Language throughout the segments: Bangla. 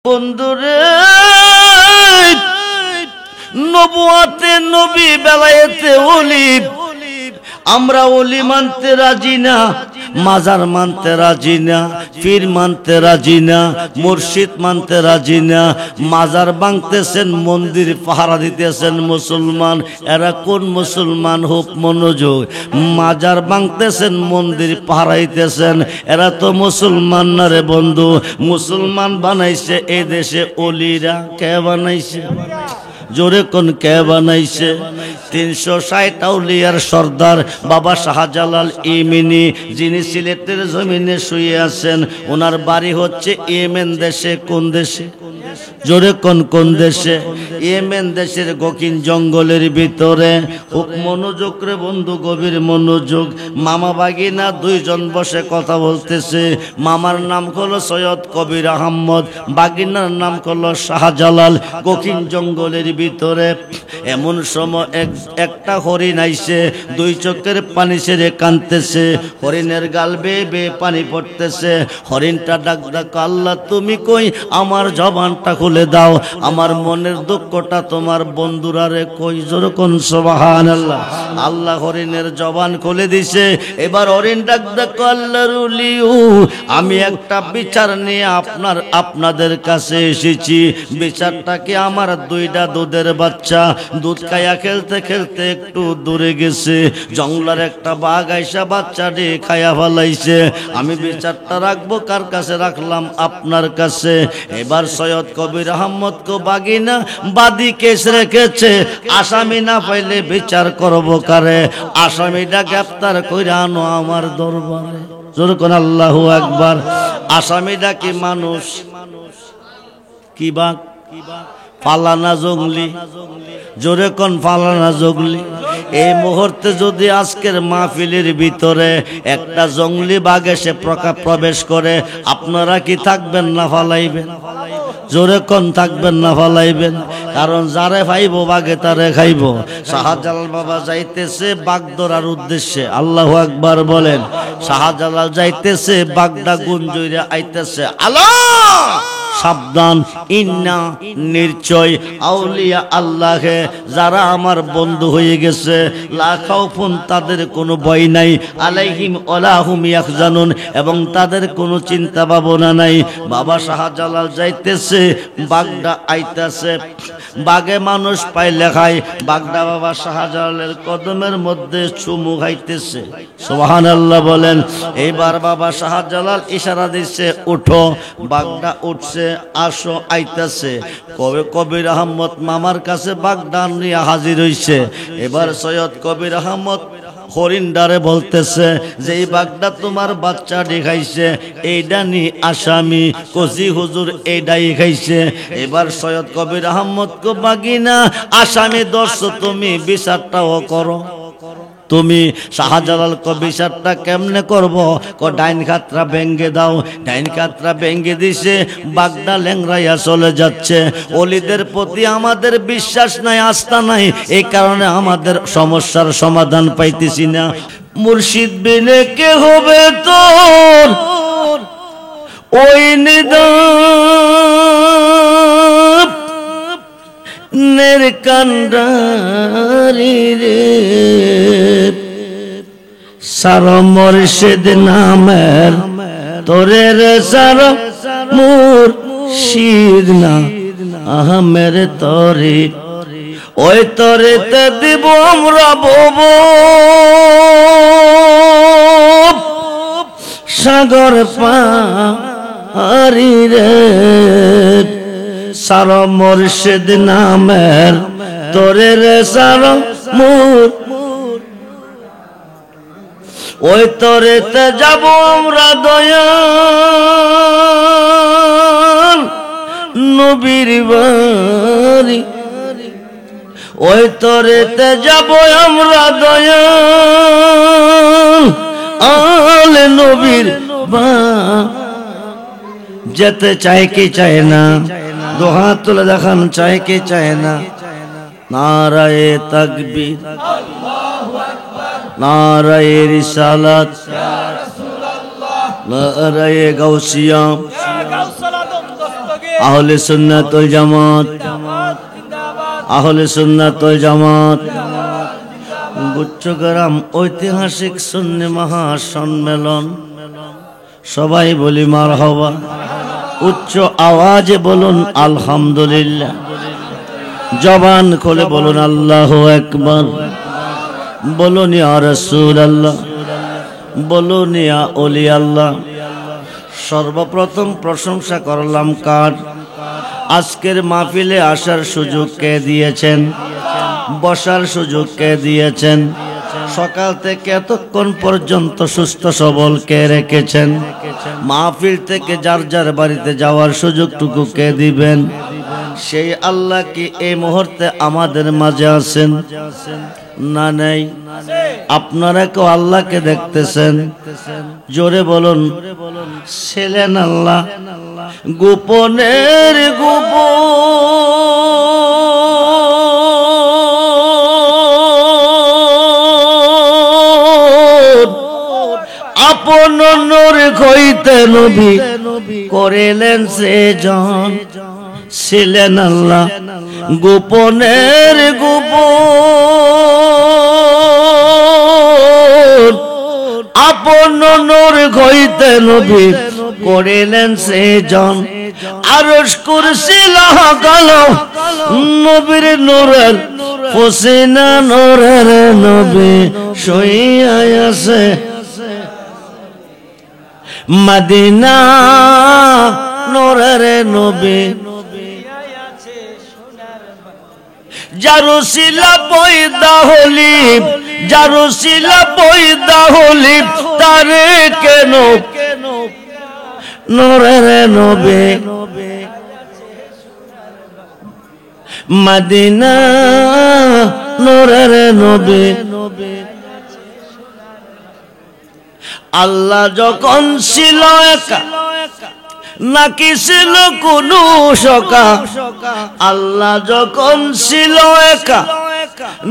বন্ধুরে নবুয়াতে নবী বেলায়েতে ওলি আমরা ওলি মানতে রাজি না, মাজার মানতে রাজি না, পীর মানতে রাজি না, মুর্শিদ মানতে রাজি না। মাজার ভাঙতেছেন, মন্দির পাহারা দিতেছেন মুসলমান। এরা কোন মুসলমান? হোক মনোযোগ। মাজার ভাঙতেছেন, মন্দির পাহারা দিতেছেন, এরা তো মুসলমান না রে বন্ধু। মুসলমান বানাইছে এই দেশে ওলিরা। কে বানাইছে? জোরে কোন কে বানাইছে? 360 আউলিয়ার সর্দার বাবা শাহজালাল ইমিনি, যিনি সিলেটের জমিনে শুয়ে আছেন, ওনার বাড়ি হচ্ছে ইয়েমেন দেশে। কোন দেশে? জোরে কোন দেশে? ইয়েমেন দেশের গকিন জঙ্গলের ভিতরে। খুব মনোযোগ রে বন্ধু, গভীর মনোযোগ। মামা বাগিনা দুইজন বসে কথা বলতেছে। মামার নাম হলো সৈয়দ কবির আহমদ, বাগিনার নাম হলো শাহজালাল। গকিন জঙ্গলের ভিতরে এমন সময় একটা হরিণ আইছে, দুই চোখের পানি ছেড়ে কাঁদতেছে। হরিণের গাল বেয়ে বেয়ে পানি পড়তেছে। হরিণটা ডাক ডাক, আল্লাহ তুমি কই? আমার জবানটা খুলে দাও, আমার মনের দুঃখটা তোমার বন্ধুরারে কই। জোরে কোন সুবহানাল্লাহ। আল্লাহ হরিণের জবান খুলে দিছে। এবার হরিণ ডাক ডাক, আল্লাহর ওলিও, আমি একটা বিচার নিয়ে আপনাদের কাছে এসেছি। বিচারটাকে আমার দুইটা দুধের বাচ্চা দুধ খাইয়া খেলতে খেলতে একটু দূরে গেছে। জঙ্গলের একটা বাঘ আইসা বাচ্চাটি খাইয়া ফেলাইছে। আমি বিচারটা রাখবো কার কাছে? রাখলাম আপনার কাছে। এবার সৈয়দ কবির আহমদ কো বাগিনা বাদী কেস রেখেছে। আসামি না পাইলে বিচার করবো কারে? আসামিটা গ্রেফতার কইরা আনো আমার দরবারে। জোরে কোন আল্লাহু আকবার। আসামিটা কি মানুষ? কি বাঘ? ফালানা জঙ্গলি। জোরে কোন ফালানা জঙ্গলি। এই মুহূর্তে যদি আজকের মাহফিলের ভিতরে একটা জঙ্গলি বাঘ এসে প্রবেশ করে, আপনারা কি থাকবেন না ফালাইবেন? জোরে কোন থাকবেন না ফালাইবেন? কারণ যারে খাইব বাঘে তারে খাইব। শাহজালাল বাবা যাইতেছে বাঘ ধরার উদ্দেশ্যে। আল্লাহু আকবার বলেন। শাহজালাল যাইতেছে, বাঘটা গুঞ্জইরা আইতেছে। আল্লাহ সাবধান, ইন্না নিশ্চয় আউলিয়া আল্লাহে যারা আমার বন্ধু হয়ে গেছে, লা খাউফুন তাদের কোনো ভয় নাই, আলাইহিম ওয়ালা হুম ইয়াহজানুন এবং তাদের কোনো চিন্তা ভাবনা নাই। বাবা শাহজালাল যাইতেছে, বাঘটা আইতেছে। বাঘে মানুষ পাইলে খায়। বাঘটা বাবা শাহজালালের কদমের মধ্যে চুমু খাইতেছে। সুবহানাল্লাহ বলেন। এইবার বাবা শাহজালাল ইশারা দিচ্ছে, উঠো। বাঘটা উঠছে, আসো, আইতাছে। কবির আহমদ মামার কাছে বাঘটা নিয়ে হাজির হইছে। এবার সৈয়দ কবির আহমদ হরিণডারে বলতেছে যে এই বাঘটা তোমার বাচ্চা দেখাইছে, এইটা নি আসামি। কজি হুজুর এইটাই খাইছে। এবার সৈয়দ কবির আহমদ কো বাগিনা আসামি ধরছো তুমি, বিচারটাও করো। তুমি শাহজালাল কো বিচারটা কেমনে করব? কো ডাইন খাতরা ভেঙ্গে দাও। ডাইন খাতরা ভেঙ্গে দিছে, বাঘটা লেংরাইয়া চলে যাচ্ছে। ওলিদের প্রতি আমাদের বিশ্বাস নাই, আস্থা নাই, এই কারণে আমাদের সমস্যার সমাধান পাইতেছি না। মুর্শিদ বিনে কে হবে তোর ওই নিদান নের কান্ডারি রে। সার মুর্শিদ নামের তোরে রে, সার মুর্শিদ না আহমের তরে। ওই তরে তে দিব আমরা বব সাগর পারি রে। সার মুর্শিদ নামের তোরে রে, সার ওই তরেতে যাব আমরা দয়াল নবীর বাড়ি। ওই তরেতে যাব আমরা দয়াল আল নবীর বাড়ি। যেতে চায় কি চায় না? দু হাত তুলে দেখান, চায় কি চায় না? নারায়ে তাকবীর, নারায়ে রিসালাত, নারায়ে গাউসিয়া, আহলে সুন্নাত ওয়াল জামাত, আহলে সুন্নাত ওয়াল জামাত। গুচ্ছগ্রাম ঐতিহাসিক সুন্নি মহাসম্মেলন, সবাই বলি মারহাবা, উচ্চ আওয়াজে বলুন আলহামদুলিল্লাহ, জবান খুলে বলুন আল্লাহু আকবার, বলুন ইয়া রাসূলুল্লাহ, বলুন ইয়া ওলি আল্লাহ। সর্বপ্রথম প্রশংসা করলাম কার? আজকের মাহফিলে আসার সুযোগ কে দিয়েছেন, বসার সুযোগ কে দিয়েছেন, সকাল থেকে এতক্ষণ পর্যন্ত সুস্থ সবল কে রেখেছেন, মাহফিল থেকে যার যার বাড়িতে যাওয়ার সুযোগটুকু কে দিবেন? সেই আল্লাহ কি এই মুহূর্তে আমাদের মাঝে আছেন না নেই? আপনারা কেউ আল্লাহকে দেখতেছেন? জোরে বলুন ছিলেন আল্লাহ গোপনের গোপন, আপন নূর হইতে নবী করিলেন সৃজন। ছিলেন আল্লাহ গোপনের গোপন, আপন নূর হইতে নবী করিলেন সৃজন। আরশ কুরসি লাগাল নবীর নূরের পসিনা, নূরের নবী শুইয়া আছে মদিনা, নূরের নবী জারুসিলা পয়দা হলি, জারুসিলা পয়দা হলি, তারে কেন নূরের নবী মদিনা, নূরের নবী। আল্লাহ যখন ছিল একা, নাকি ছিল কোনো সকা? আল্লাহ যখন ছিল একা,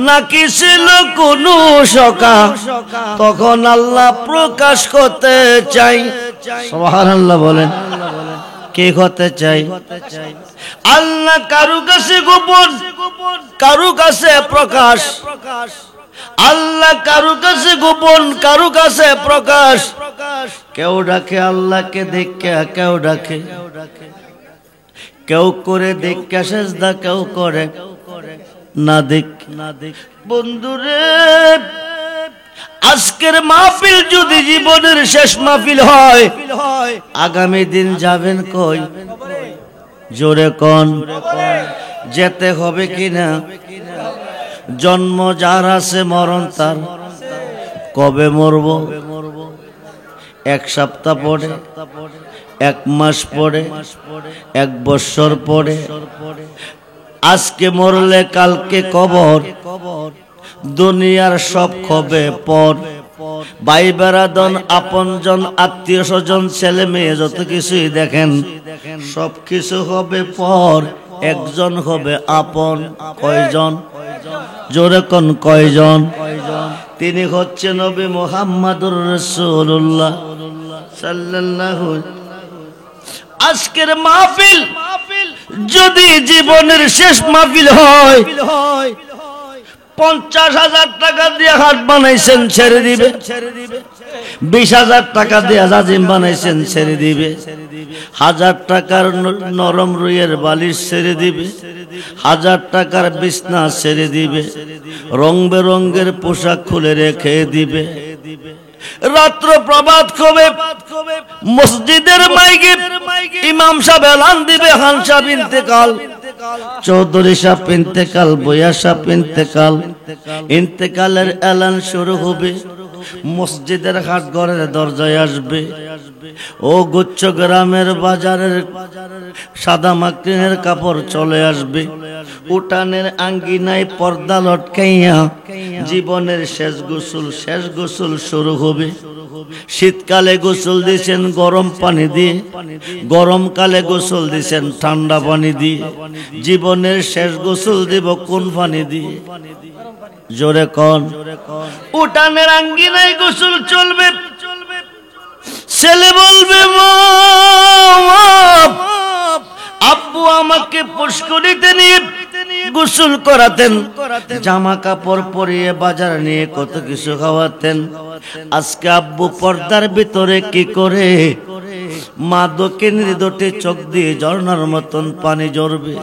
নাকি ছিল কোনো সকা? তখন আল্লাহ প্রকাশ করতে চাই। সুবহানাল্লাহ বলেন, কে হতে চাই? আল্লাহ কারু কাছে গোপন, কারু কাছে প্রকাশ। আল্লাহ কারু কাছে গোপন, কারু কাছে প্রকাশ। কেউ ডাকে আল্লাহকে দেখা, কেউ ডাকে, কেউ করে দেখা সেজদা, কেউ করে না দেখ। বন্ধুরে, আজকের মাহফিল যদি জীবনের শেষ মাহফিল হয়, আগামী দিন যাবেন কই? জোরে কোন, যেতে হবে কিনা? জন্ম যার আছে মরণ তার। কবে মরব? এক সপ্তাহ পরে, এক মাস পরে, এক বছর পরে। আজকে মরলে কালকে কবর, দুনিয়ার সব খবে পর। ভাই বেরাদন, আপনজন, আত্মীয় স্বজন, ছেলে মেয়ে যত কিছুই দেখেন, সব কিছু হবে পর, একজন হবে আপন। কয়জন? জোরে কোন কয়জন? তিনি হচ্ছে নবী মুহাম্মদুর রাসূলুল্লাহ সাল্লাল্লাহু। আজকের মাহফিল যদি জীবনের শেষ মাহফিল হয়, 50,000 টাকা দিয়ে হাট বানাইছেন, ছেড়ে দিবে। 20,000 টাকা দিয়ে জাজিম বানাইছেন, ছেড়ে দিবে। 1000 টাকার নরম রুইয়ের বালিশ ছেড়ে দিবে। 1000 টাকার বিছনা ছেড়ে দিবে। রং বেরঙ্গের পোশাক খুলে রেখে দিবে। রাত্র প্রভাত হবে, মসজিদের মাইকে ইমাম সাহেব এলান দিবে, খান সাহেব ইন্তেকাল, চৌধুরী সাহেব ইন্তেকাল, বইয়া সাহেব ইন্তেকাল। ইন্তেকালের এলান শুরু হবে, মসজিদের হাট ঘরের দরজায় আসবে। ও গুচ্ছ গ্রামের বাজারের সাদা মাকড়িনের কাপড় চলে আসবে। উঠানের আঙ্গিনায় পর্দা লটকাইয়া জীবনের শেষ গোসল শুরু হবে। শীতকালে গোসল দিয়েছেন গরম পানি দিয়ে, গরমকালে গোসল দিয়েছেন ঠান্ডা পানি দিয়ে। জীবনের শেষ গোসল দিব কোন পানি দিয়ে? জোরে কোন? উঠানের আঙ্গিনায় গোসল চলবে। ছেলে বলবে মা, আব্বু আমাকে পুষ্করিতে নিয়ে গোসল করাতেন, জামা কাপড় পরিয়ে বাজার নিয়ে কত কিছু খাওয়াতেন। আজকে আব্বু পর্দার ভিতরে কি করে মা দক্ষিণের দুটি চোখ দিয়ে ঝর্ণার মতন পানি ঝরবে।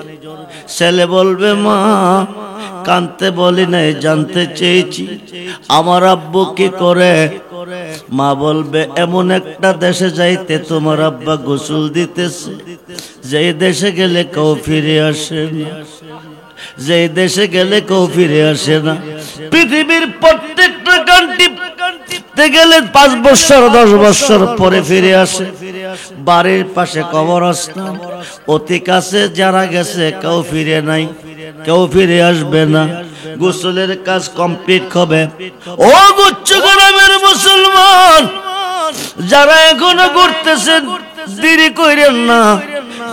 ছেলে বলবে মা কানতে বলি নাই, জানতে চেয়েছি আমার আব্বু কি করে। মা বলবে এমন একটা দেশে যাইতে তোমার আব্বা গোসল দিতেছে, যে দেশে গেলে কেউ ফিরে আসে না, যে দেশে গেলে কেউ ফিরে আসে না। পৃথিবীর প্রত্যেকটা কান্ট্রিতে গেলে 5 বছর 10 বছর পরে ফিরে আসে। বাড়ির পাশে কবরস্থান, অতি কাছে যারা গেছে কেউ ফিরে নাই, কেউ ফিরে আসবে না। গোসলের কাজ কমপ্লিট হবে। ও গুচ্ছগ্রামের মুসলমান যারা এখনো ঘুরতেছেন, দেরি করেন না।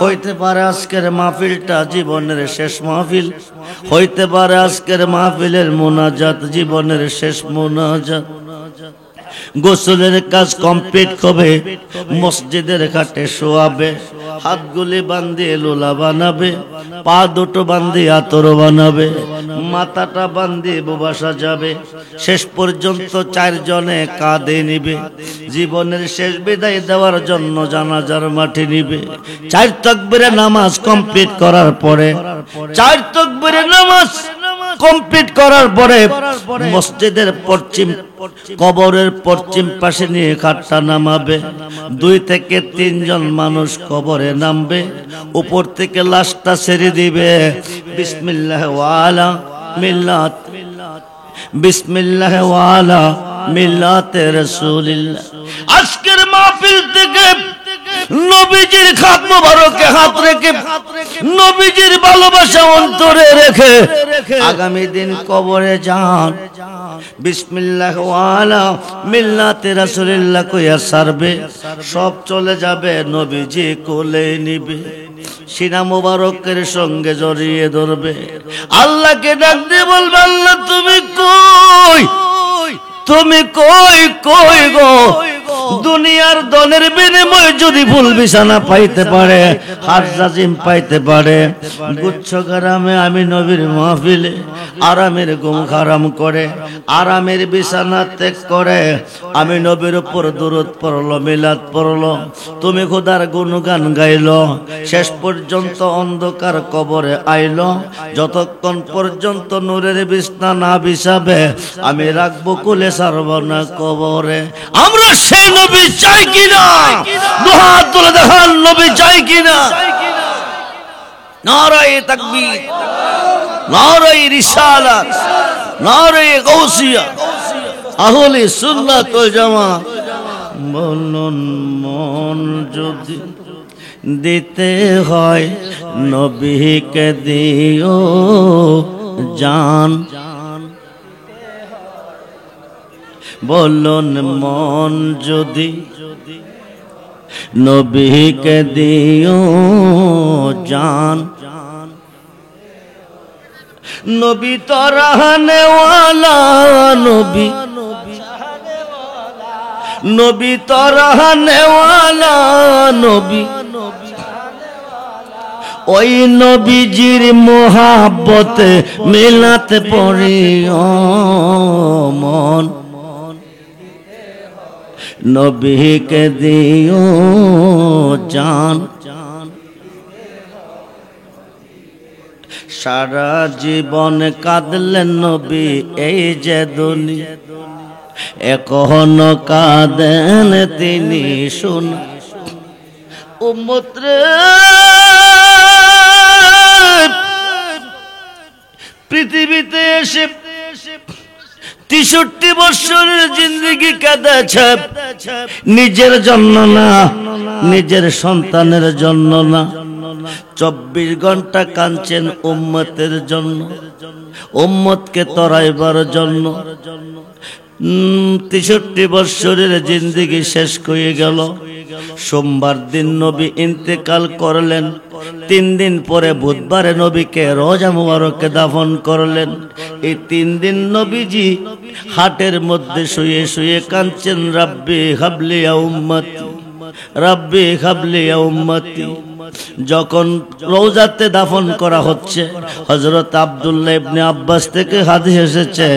হইতে পারে আজকের মাহফিলটা জীবনের শেষ মাহফিল, হইতে পারে আজকের মাহফিলের মোনাজাত জীবনের শেষ মোনাজাত। গোসলের কাজ কমপ্লিট হবে, মসজিদের ঘাটে শোয়াবে, হাতগুলি বান্ধিয়ে লোলা বানাবে, পা দুটো বান্ধিয়ে আতর বানাবে, মাথাটা বান্ধিয়ে বোবাসা যাবে। শেষ পর্যন্ত 4 জনে কাঁধে নিবে, জীবনের শেষ বিদায় দেওয়ার জন্য জানাজার মাঠে নিবে। 4 তাকবীরে নামাজ কমপ্লিট করার পরে, 4 তাকবীরে নামাজ কমপ্লিট করার পরে মসজিদের পশ্চিম কবরের পশ্চিম পাশে নিয়ে খাটটা নামাবে। 2 থেকে 3 জন মানুষ কবরে নামবে, উপর থেকে লাশটা ছেড়ে দিবে। বিসমিল্লাহ ওয়ালা মিল্লাত, বিসমিল্লাহ ওয়ালা মিল্লাতে রাসূলিল্লাহ। আজকের মাহফিল থেকে নবীজির খাত মোবারকে হাত রেখে, নবীজির ভালোবাসা অন্তরে রেখে আগামী দিন কবরে যান। বিসমিল্লাহ ওয়ালা মিল্লাতে রাসূলিল্লাহ কইয়া সারবে, সব চলে যাবে, নবীজি কোলে নিবে, সিনা মোবারকের সঙ্গে জড়িয়ে ধরবে, আল্লাহকে ডাক দিয়ে বলবে আল্লাহ তুমি কই, তুমি কই কই গো। দুনিয়ার দনের বিনিময়ে যদি ফুল বিছানা পাইতে পারে, হাত জাজিম পাইতে পারে, গুচ্ছগ্রামে আমি নবীর মাহফিলে আরামের ঘুম হারাম করে, আরামের বিছানা ত্যাগ করে আমি নবীর উপর দরুদ পড়লো, মিলাদ পড়লো, তুমি খোদার গুণগান গাইলো, শেষ পর্যন্ত অন্ধকার কবরে আইলো, যতক্ষণ পর্যন্ত নূরের বিছনা না বিছাবে আমি রাখবো কুলে ছাড়ব না কবরে। আমরা সেই নবী চাই কিনা? দুহাত তুলে দেখান, নবী চাই কিনা? নারায়ে তাকবীর, নারায়ে রিসালাত, নারায়ে গাউসিয়া, আহলে সুন্নাত ওয়াল জামাত। বলুন মন যদি দিতে হয় নবীকে দিও জান, বলুন মন যদি নবীকে দিও জান। নবী তো রহনে ওয়ালা, নবী নবী তো রহনে ওয়ালা, নবী ওই নবীজির মোহাব্বতে মিলাতে পড়িও মন, নবীকে দিও জান। সারা জীবন কাঁদলেন নবী এই যে দুনিয়া, এখনো কাঁদেন তিনি শুন। উম্মত রে পৃথিবীতে এসে 63 বছরের জিন্দেগি কাঁদেছে, নিজের জন্য না, নিজের সন্তানের জন্য না, 24 ঘন্টা কাঁদছেন উম্মতের জন্য, উম্মতকে তরাইবার জন্য। 63 বছরের জিন্দেগি শেষ হয়ে গেল। সোমবার দিন নবী ইন্তেকাল করলেন, 3 দিন পরে বুধবারে নবীকে রোজা মুবারকে দাফন করলেন। এই 3 দিন নবীজি হাটের মধ্যে শুয়ে শুয়ে কাঁদছেন, রাব্বি হাবলি উম্মতি, রাব্বি হাবলি ইয়া উম্মতি। যখন রওজাতে দাফন করা হচ্ছে, হযরত আব্দুল্লাহ ইবনে আব্বাস থেকে হাদিস এসেছে,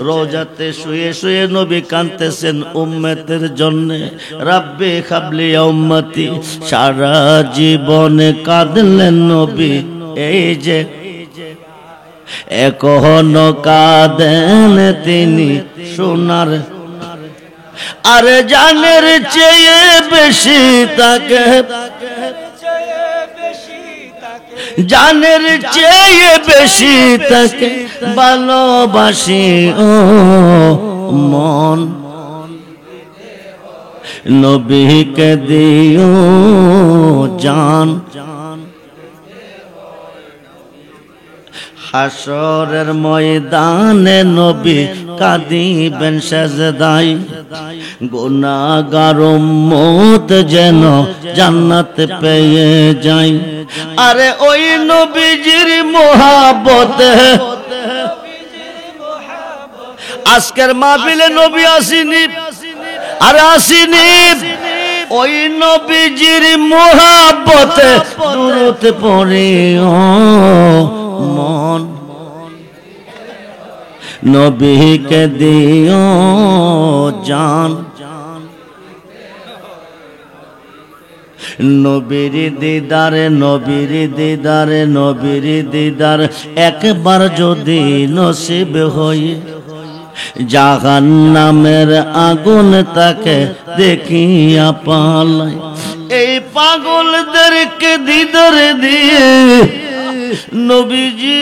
রওজাতে শুয়ে শুয়ে নবী কাঁদতেছেন উম্মতের জন্য, রাব্বি হাবলি ইয়া উম্মতি। সারা জীবনে কাঁদলেন নবী, এই যে এখনো কাঁদেন তিনি সোনার, আরে জানের চেয়ে বেশি তাকে, জানের চেয়ে বেশি তাকে ভালোবাসি ও মন, নবীকে দিও জান। হাসরের ময়দানে নবী কাঁদিবেন সেজদায়, গুনাহগার উম্মত যেন জান্নাত পেয়ে যায়। আরে ওই নবীজির মোহাব্বতে আজকের মাহফিলে নবী আসেনি, আর আসেনি, ওই নবীজির মোহাব্বতে দুরূদ পড়িও মন, নবীকে দিও জান। নবীর দিদারে, নবীর দিদারে, নবীর দিদার একবার যদি নসিব হয়, জাহান্নামের আগুন তাকে দেখিয়া পালায়। এই পাগলদেরকে দিদার দিয়ে নবীজি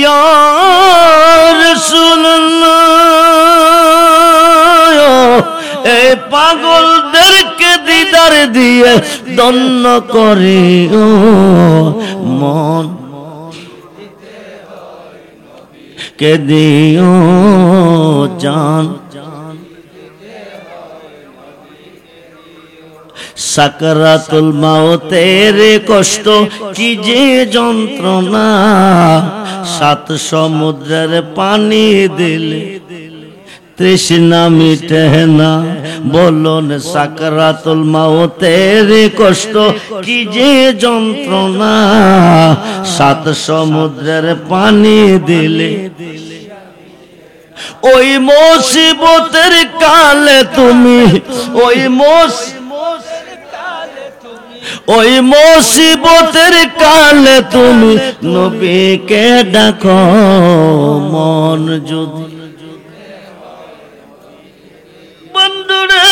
ইয়া রাসূলুল্লাহ, এই পাগলদেরকে দিদার দিয়ে ধন্য করিও মন, কে দিও জান। সাকরাতুল মাউতের কষ্ট কি যে যন্ত্রণা, সাত সমুদ্রের পানি দিলে তৃষ্ণা মিটে না। বলুন সাকরাতুল মাউতের কষ্ট কি যে যন্ত্রণা, সাত সমুদ্রের পানি দিলে। ওই মুসিবতের কালে তুমি, ওই ওই মুসিবতের কালে তুমি নবীকে ডাকো মন যদি। বন্ধুরে,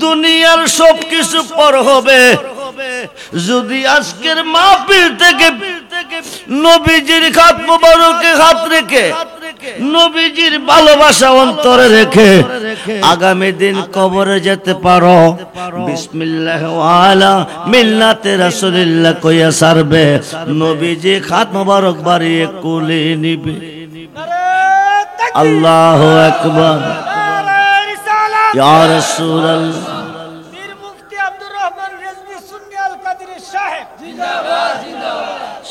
দুনিয়ার সবকিছু পর হবে, যদি আজকের মাহফিল থেকে নবীজির হাত মোবারকে হাত রেখে, নবীজির ভালোবাসা অন্তরে রেখে আগামী দিন কবরে যেতে পারো, বিসমিল্লাহ ওয়ালা মিল্লাতে রাসূলিল্লাহ কইয়া সারবে, নবীজি হাত মোবারক বাড়িয়ে কোলে নিবে। আল্লাহু আকবার, ইয়া রাসূলুল্লাহ।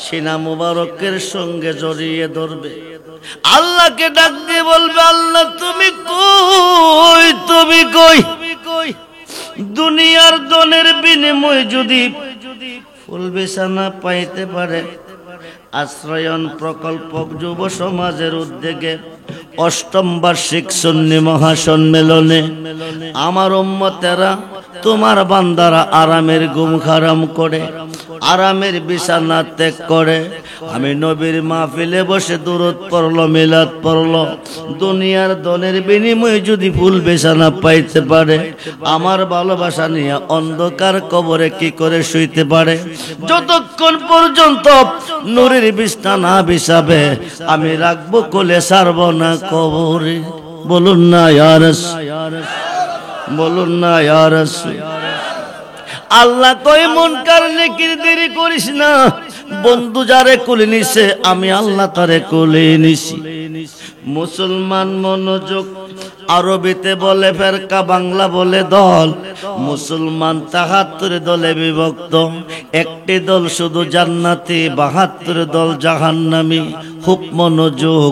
সিনা মুবারকের সঙ্গে জড়িয়ে ধরবে, আল্লাহকে ডাক দিয়ে বলবে, আল্লাহ তুমি কই, তুমি কই। দুনিয়ার ধনের বিনিময়ে যদি ফুল বিছানা পাইতে পারে, আশ্রয়ন প্রকল্প যুব সমাজের উদ্যোগে অষ্টম বার্ষিক সুন্নি মহাসম্মেলনে আমার উম্মতেরা, তোমার বান্দারা আরামের ঘুম হারাম করে, আরামের বিছানা ত্যাগ করে, আমি নবীর মাহফিলে বসে দুরূদ পড়লো, মিলাদ পড়লো, দুনিয়ার ধনের বিনিময়ে যদি ফুল বিছানা পাইতে পারে, আমার ভালোবাসা নিয়ে অন্ধকার কবরে কি করে শুইতে পারে? যতক্ষণ পর্যন্ত নূরের বিছানা না বিছাবে, আমি রাখবো কোলে, ছাড়ব না কবরে। বলুন না ইয়া রাসূল, বলুন না ইয়া রাসূল। আল্লাহ কই মুনকার নেকির দেরি করিস না, বন্ধু যারে কোলে নিছে আমি আল্লাহ তারে কোলে নিছি। মুসলমান মনোযোগ, আরবিতে বলে ফেরকা, বাংলা বলে দল। মুসলমান ৭৩ দলে বিভক্ত, একটি দল শুধু জান্নাতি, ৭২ দল জাহান্নামী। খুব মনোযোগ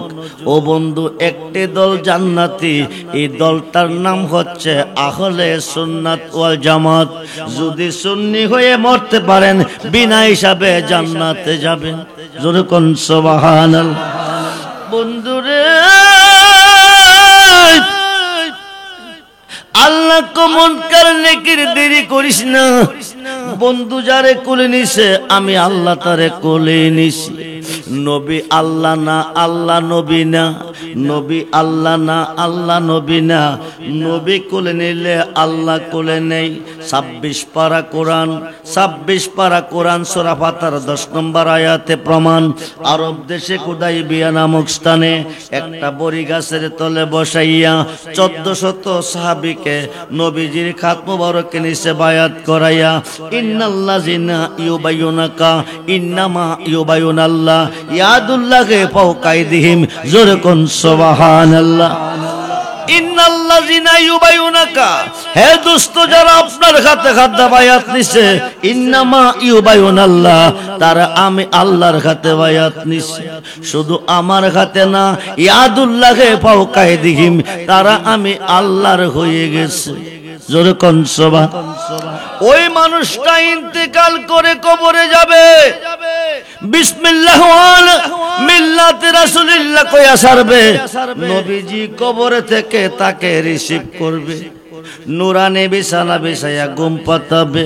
ও বন্ধু, একটি দল জান্নাতি, এই দলটার নাম হচ্ছে আহলে সুন্নাত ওয়াল জামাত। যদি সুন্নি হয়ে মরতে পারেন বিনা হিসাবে জান্নাতে যাবেন। জোরে কোন সুবহানাল্লাহ। বন্ধুরে আল্লাহ কমন মুনকার দেরি করিস না। বন্ধু যারে কোলে নিছে আমি আল্লাহ তারে কোলে নিছি। নবী আল্লাহ না, আল্লাহ নবী না। নবী আল্লাহ না, আল্লাহ নবী না। নবী কোলে নিলে আল্লাহ কোলে নেই। ২৬ পারা কোরআন, ২৬ পারা কোরআন সূরা ফাতিহার ১০ নম্বর আয়াতে প্রমাণ। আরব দেশে হুদাইবিয়া নামক স্থানে একটা বড়ি গাছের তলে বসাইয়া ১৪০০ সাহাবীকে নবীজির খাত মুবারকে নিচে বায়াত করাইয়া, ইন্নাল্লাযিনা ইউবাইয়ুনাকা ইন্নামা ইউবাইয়ুনাল্লাহ ইয়াদুল্লাহি ফাওকা আইদিহিম। জোরে কোন সুবহানাল্লাহ। ইন্নাল্লাযিনা ইউবাইয়ুনাকা, হে দোস্ত যারা আপনার হাতে হাতে বায়াত নিছে, ইন্নামা ইউবাইয়ুনাল্লাহ, তারা আমি আল্লাহর হাতে বায়াত নিছে। শুধু আমার হাতে না, ইয়াদুল্লাহি ফাওকা আইদিহিম, তারা আমি আল্লাহর হয়ে গেছে। জোরে কোন সুবহানাল্লাহ। ওই মানুষটা ইন্তেকাল করে কবরে যাবে, বিসমিল্লাহ ওয়ালা মিল্লাতে রাসূলিল্লাহ কইয়া ছাড়বে। নবীজি কবরে থেকে তাকে রিসিভ করবে, নুরানি বিছানা বিছাইয়া ঘুম পাতাবে।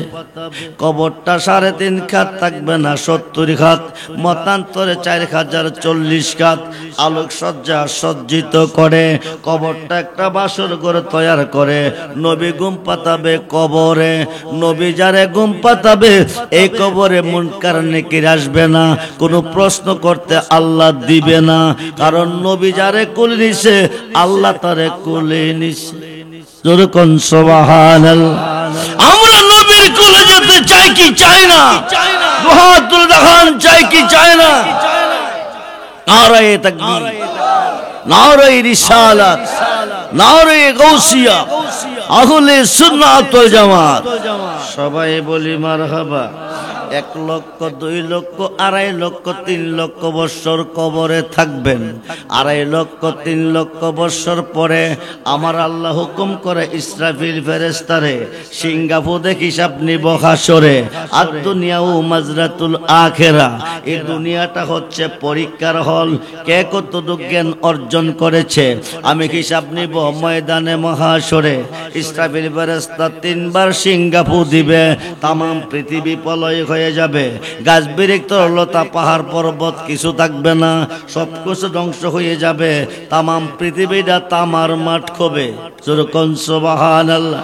কবরটা ৩.৫ খাত থাকবে না, ৭০ খাত, মতান্তরে ৪,০৪০ খাত আলোকসজ্জা সজ্জিত করে কবরটা একটা বাসর ঘর তৈয়ার করে। নবী ঘুম পাতাবে কবরে। নবী যারে ঘুম পাতাবে এই কবরে মুনকার নেকির আসবে না, কোনো প্রশ্ন করতে আল্লাহ দিবে না, কারণ নবী যারে কোলে নিছে আল্লাহ তারে কোলে নিছে। জোরে কোন সুবহানাল্লাহ। আমরা নবীর কোলে যেতে চাই কি চাই না? দুহাত তুলে দেখান, চাই কি চাই না? নারায়ে তাকবীর, নারায়ে রিসালাত, নারায়ে গাউসিয়া, আহলে সুন্নাত ওয়াল জামাত। সবাই বলি মারহাবা। ১ লক্ষ, ২ লক্ষ, ২.৫ লক্ষ, ৩ লক্ষ বছর কবরে থাকবেন। ২.৫ লক্ষ, ৩ লক্ষ বছর পরে আমার আল্লাহ হুকুম করে ইসরাফিল ফেরেশতারে সিঙ্গাপুরে হিসাব নিব হাসরে। আর দুনিয়া ও মাজরাতুল আখিরা, এই দুনিয়াটা হচ্ছে পরীক্ষার হল। কে কতটুকু জ্ঞান অর্জন করেছে আমি হিসাব নিব ময়দানে মহাশরে। ইসরাফিল ফেরেশতা ৩ বার সিঙ্গাপুর দিবে, তাম পৃথিবী প্রলয় হয়ে যাবে। গাছ বিরিক্ত লতা পাহাড় পর্বত কিছু থাকবে না, সব কিছু ধ্বংস হয়ে যাবে। তাম পৃথিবীটা তামার মাঠ হবে। যেরকম সুবহানাল্লাহ।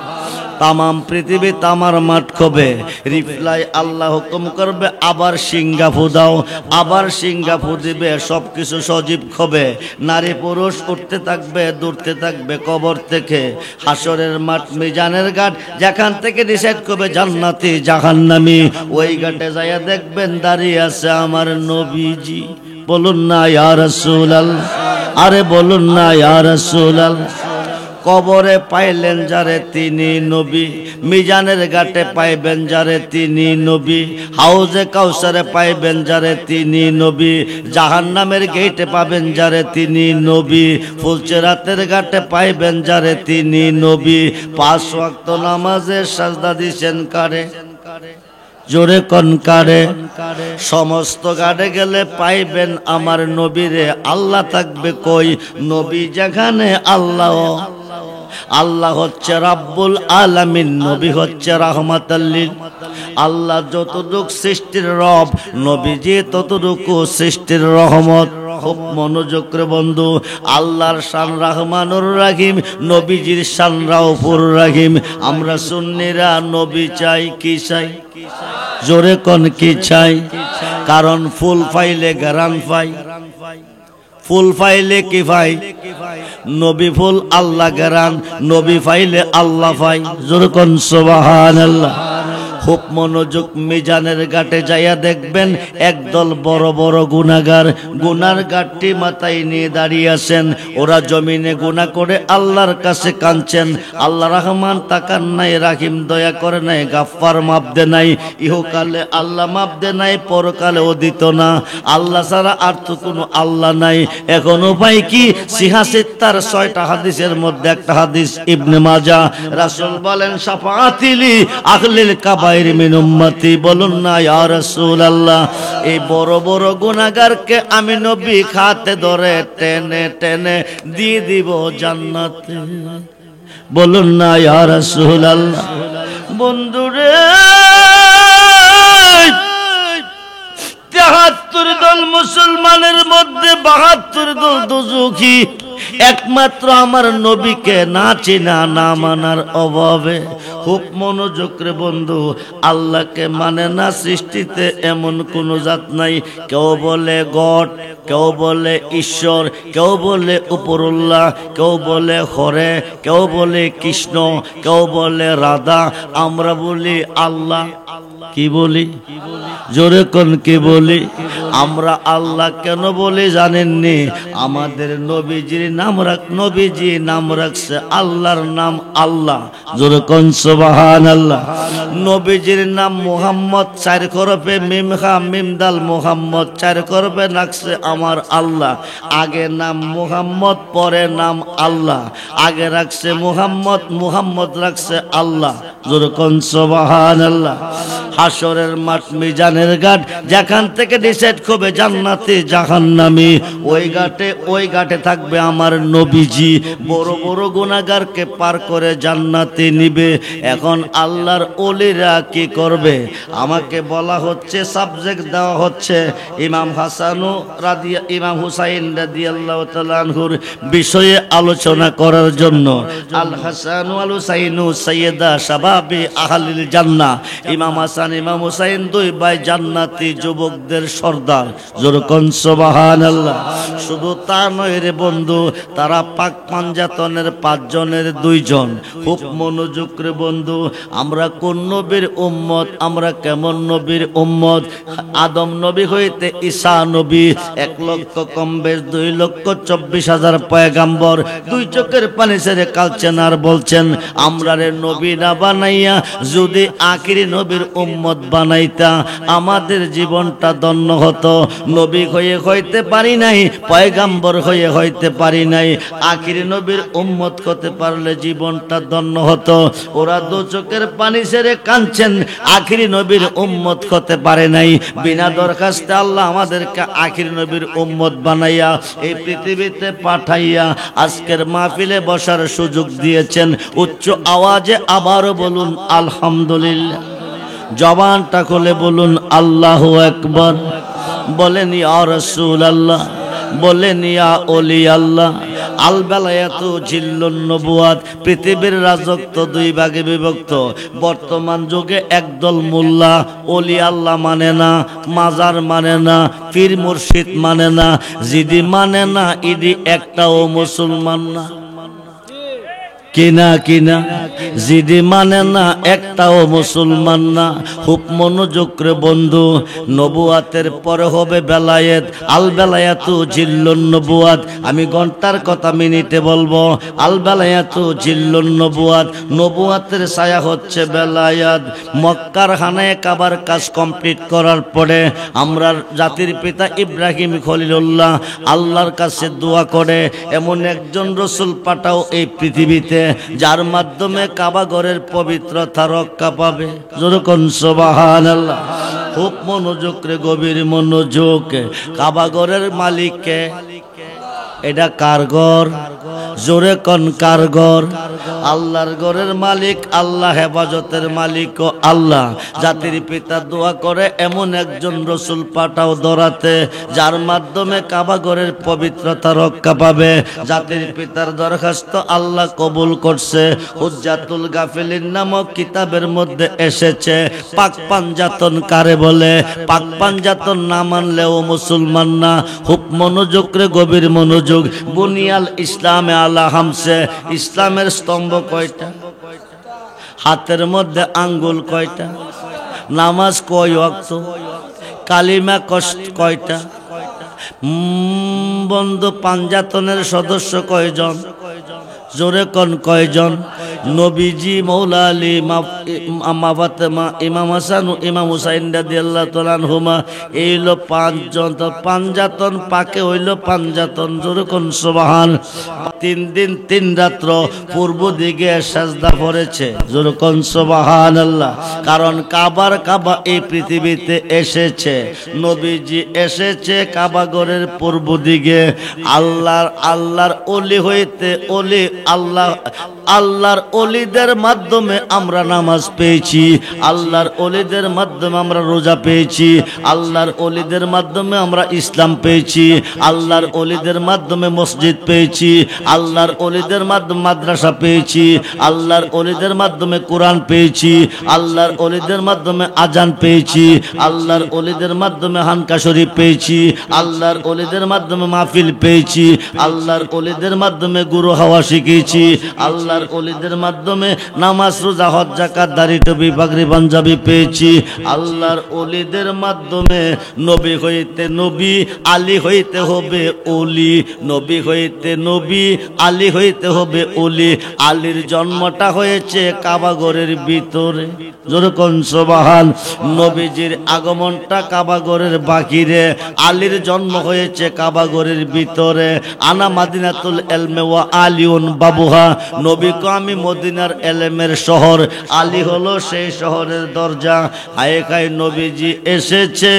তাম পৃথিবী তামার মাঠ হবে। রিপ্লাই আল্লাহ হুকুম করবে আবার সিঙ্গাপুর দাও, আবার সিঙ্গাপুর দিবে, সব কিছু সজীব হবে। নারী পুরুষ উঠতে থাকবে, দূরতে থাকবে কবর থেকে। হাসরের মাঠ মিজানের ঘাট, যেখান থেকে ডিসাইড করবে জান্নাতি জাহান্নামী, ওই ঘাটে যাইয়া দেখবেন দাঁড়িয়ে আছে আমার নবীজি। বলুন না ইয়া রাসূলুল্লাহ, আরে বলুন না ইয়া রাসূলুল্লাহ। কবরে পাইলেন যারে তিনি নবী, মিজানের ঘাটে পাইবেন যারে তিনি নবী, হাউজে কাউসারে পাইবেন যারে তিনি নবী, জাহান্নামের গেটে পাবেন যারে তিনি নবী, ফুলচেরাতের ঘাটে পাইবেন যারে তিনি নবী। ৫ ওয়াক্ত নামাজে সাজদা দিছেন কারে? জোরে কোন কারে? সমস্ত গাড়ে গেলে পাইবেন আমার নবীরে। আল্লাহ থাকবে কই? নবী যেখানে আল্লাহ। আল্লাহ হচ্ছে রাব্বুল আলামিন, নবী হচ্ছে রাহমাতাল লিল। আল্লাহ যতটুক সৃষ্টির রব, নবীজি ততটুকু সৃষ্টির রহমত। খুব মনোযোগ করে বন্ধু, আল্লাহর শান রহমানুর রহিম, নবীজির শান রাউফুর রহিম। আমরা সুন্নিরা নবী চাই কি চাই? জোরে কোন কি চাই? কারণ ফুল পাইলে গারান পাই, ফুল পাইলে কি পাই? নবী ফুল আল্লাহ গারান, নবী পাইলে আল্লাহ পাই। জোরে কোন সুবহানাল্লাহ। খুব মনোযোগ, মিজানের ঘাটে যাইয়া দেখবেন একদল বড় বড় গুনাহগার গুনার ঘাটটি মাথায় নিয়ে দাঁড়িয়ে আছেন। ওরা জমিনে গুনাহ করে আল্লাহর কাছে কাঁদছেন, আল্লাহ রহমান তাকান নাই, রাহিম দয়া করে নাই, গাফফার মাপ দে নাই। ইহকালে আল্লাহ মাপ দে নাই, পরকালেও দিত না। আল্লাহ ছাড়া আর তো কোনো আল্লাহ নাই। এখন উপায় কি? সিহাসিত্তার 6টা হাদিসের মধ্যে একটা হাদিস ইবনে মাজাহ, রাসূল বলেন শাফাআতিলি আহলিল কাবাইর মিন উম্মতি। বলুন না ইয়া রাসূলুল্লাহ, এই বড় বড় গুনাহগারকে আমি নবী খাতে ধরে টেনে টেনে দিয়ে দিব জান্নাতে। বলুন না ইয়া রাসূলুল্লাহ। বন্ধুরে 73 দল মুসলমানের মধ্যে 72 দল দোজখী। একমাত্র আমার নবীকে না চেনা না মানার অভাবে। খুব মনোযোগ রে বন্ধু, আল্লাহকে মানে না। সৃষ্টিতে এমন কোন জাত নাই। কেউ বলে গড, কেউ বলে ঈশ্বর, কেউ বলে উপরুল্লাহ, কেউ বলে হরে, কেউ বলে কৃষ্ণ, কেউ বলে রাধা। আমরা বলি আল্লাহ। কি বলি? জোরে কোন কি বলি? আমরা আল্লাহ কেন বলি জানেননি? আমাদের নবীজির নবীজি নাম রাখছে আল্লাহর নাম আল্লাহ। জোরে কোন সুবহানাল্লাহ। নবীজির নাম মুহাম্মদ, 4 হরফে মিম খা মিম দাল মুহাম্মদ, 4 হরফে রাখছে আমার আল্লাহ। আগে নাম মুহাম্মদ, পরে নাম আল্লাহ। আগে রাখছে মুহাম্মদ, মুহাম্মদ রাখছে আল্লাহ। জোরে কোন সুবহানাল্লাহ। হাসরের মাঠ, মিজানের ঘাট, যেখান থেকে ডিসাইড হবে জান্নাতি জাহান্নামী, ওই ঘাটে থাকবে আমার নবীজি। বড় বড় গুনাহগারকে পার করে জান্নাতে নিবে। এখন আল্লাহর ওলিরা কি করবে? আমাকে বলা হচ্ছে, সাবজেক্ট দেওয়া হচ্ছে ইমাম হুসাইন রাদিয়াল্লাহু তাআলা আনহুর বিষয়ে আলোচনা করার জন্য। আল হাসান ওয়াল হুসাইনু সাইয়্যিদা শাবাবি আহলিল জান্নাহ। ইমাম হাসান ইমাম হুসাইন 2 ভাই জান্নাতি যুবকদের সর্দার। জোরে কোন সুবহানাল্লাহ। শুধু তা নয় রে বন্ধু, তারা পাক পাঞ্জাতনের 5 জনের 2 জন। খুব মনোযোগ রে বন্ধু, আমরা কোন নবীর উম্মত? আমরা কেমন নবীর উম্মত? আদম নবী হইতে ঈসা নবী, 1 লক্ষ কম বেশ 2,24,000 পয়গাম্বর 2 চোখের পানি ছেড়ে কাঁদছেন আর বলছেন, আমরা রে নবী না বানাইয়া যদি আখিরি নবীর উম্মত বানাইতা আমাদের জীবনটা ধন্য হতো। নবী হয়ে হইতে পারি নাই, পয়গাম্বর হয়ে হইতে পারি নাই, আখিরি নবীর উম্মত হতে পারলে জীবনটা ধন্য হতো। ওরা 2 চোখের পানি ছেড়ে কাঁদছেন, আখিরি নবীর উম্মত হতে পারে নাই। বিনা দরখাস্তে আল্লাহ আমাদেরকে আখিরি নবীর উম্মত বানাইয়া এই পৃথিবীতে পাঠাইয়া আজকের মাহফিলে বসার সুযোগ দিয়েছেন। উচ্চ আওয়াজে আবারও বলুন আলহামদুলিল্লাহ। জবানটা খুলে বলুন আল্লাহু আকবার। বলেন ইয়া রাসূলুল্লাহ, বলেন ইয়া ওলি আল্লাহ। আল বেলায়াতু জিল্লুন নবুয়াত। পৃথিবীর রাজত্ব 2 ভাগে বিভক্ত। বর্তমান যুগে একদল মোল্লা ওলি আল্লাহ মানে না, মাজার মানে না, পীর মুর্শিদ মানে না, জিদি মানে না, ইদি একটাও মুসলমান না। কিনা কিনা জিদি মানে না, একটাও মুসলমান না। খুব মনোযোগ রে বন্ধু, নবুয়াতের পরে হবে বেলায়েত। আল বেলায়াতু জিল্লুন নবুয়াত। আমি ঘন্টার কথা মিনিটে বলবো। আল বেলায়াতু জিল্লুন নবুয়াত, নবুয়াতের ছায়া হচ্ছে বেলায়াত। মক্কার হানায়ে কাবার কাজ কমপ্লিট করার পরে আমরা জাতির পিতা ইব্রাহিম খলিলুল্লাহ আল্লাহর কাছে দোয়া করে এমন একজন রসুল পাঠাও এই পৃথিবীতে যার মাধ্যমে কাবা ঘরের পবিত্রতা রক্ষা পাবে। যেরকম সুবহানাল্লাহ। খুব মনোযোগ রে, গভীর মনোযোগ। কাবা ঘরের মালিককে, এটা কার ঘর? জোরে কোন কার ঘর? আল্লাহর ঘরের মালিক আল্লাহ, হেফাজতের মালিক আল্লাহ। জাতির পিতা দোয়া করে এমন একজন রসুল পাঠাও ধরাতে যার মাধ্যমে কাবা ঘরের পবিত্রতা রক্ষা পাবে। জাতির পিতার দরখাস্ত আল্লাহ কবুল করছে। হুজ্জাতুল গাফিলিন নামক কিতাবের মধ্যে এসেছে পাক পাঞ্জাতন কারে বলে। পাক পাঞ্জাতন না মানলেও মুসলমান না। খুব মনোযোগ রে, গভীর মনোযোগ। বুনিয়াল ইসলামে আলা হামসে। ইসলামের স্তম্ভ কয়টা? হাতের মধ্যে আঙ্গুল কয়টা? নামাজ কয় ওয়াক্ত, কালিমা কয়টা, বন্ধু পাঞ্জাতনের সদস্য কয়জন, জোরে কোন কয়জন, নবীজি মৌলা আলী মা ফাতেমা ইমাম হাসান ও ইমাম হুসাইন রাদিয়াল্লাহু তাআলা আনহুমা এই হলো পাঁচজন। তো পাঞ্জাতন পাকে হইল পাঞ্জাতন, জোরে কোন সুবহান। 3 দিন 3 রাত্র পূর্ব দিকে সাজদা পড়েছে, জোরে কোন সুবহানাল্লাহ। কারণ কাবা এই পৃথিবীতে এসেছে, নবীজি এসেছে কাবা ঘরের পূর্ব দিকে। আল্লাহর ওলি হইতে ওলি আল্লাহর ওলিদের মাধ্যমে আমরা নামাজ পেয়েছি, আল্লাহর ওলিদের মাধ্যমে আমরা রোজা পেয়েছি, আল্লাহর ওলিদের মাধ্যমে আমরা ইসলাম পেয়েছি, আল্লাহর ওলিদের মাধ্যমে মসজিদ পেয়েছি, আল্লাহর ওলিদের মাধ্যমে মাদ্রাসা পেয়েছি, আল্লাহর ওলিদের মাধ্যমে কোরআন পেয়েছি, আল্লাহর ওলিদের মাধ্যমে আজান পেয়েছি, আল্লাহর ওলিদের মাধ্যমে হানকা শরীফ পেয়েছি, আল্লাহর ওলিদের মাধ্যমে মাহফিল পেয়েছি, আল্লাহর ওলিদের মাধ্যমে গুরু হাওয়া শিখেছি, আল্লাহর ওলিদের মাধ্যমে নামাজ রোজা হজ যাকাত দাড়ি টুপি পাগড়ি পাঞ্জাবি পেয়েছি, আল্লাহর ওলিদের মাধ্যমে নবী হইতে নবী, আলী হইতে হবে ওলি, নবী হইতে নবী, আলী হইতে হবে ওলি। আলীর জন্মটা হয়েছে কাবা ঘরের ভিতরে, জোরে কোন সুবহান। নবীজির আগমনটা কাবা ঘরের বাহিরে, আলীর জন্ম হয়েছে কাবা ঘরের ভিতরে। আনা মাদিনাতুল ইলমি ওয়া আলিউন বাবুহা, নবী কো আমি মদিনার এলেমের শহর, আলী হলো সেই শহরের দরজা। হায় খায় নবীজি এসেছে,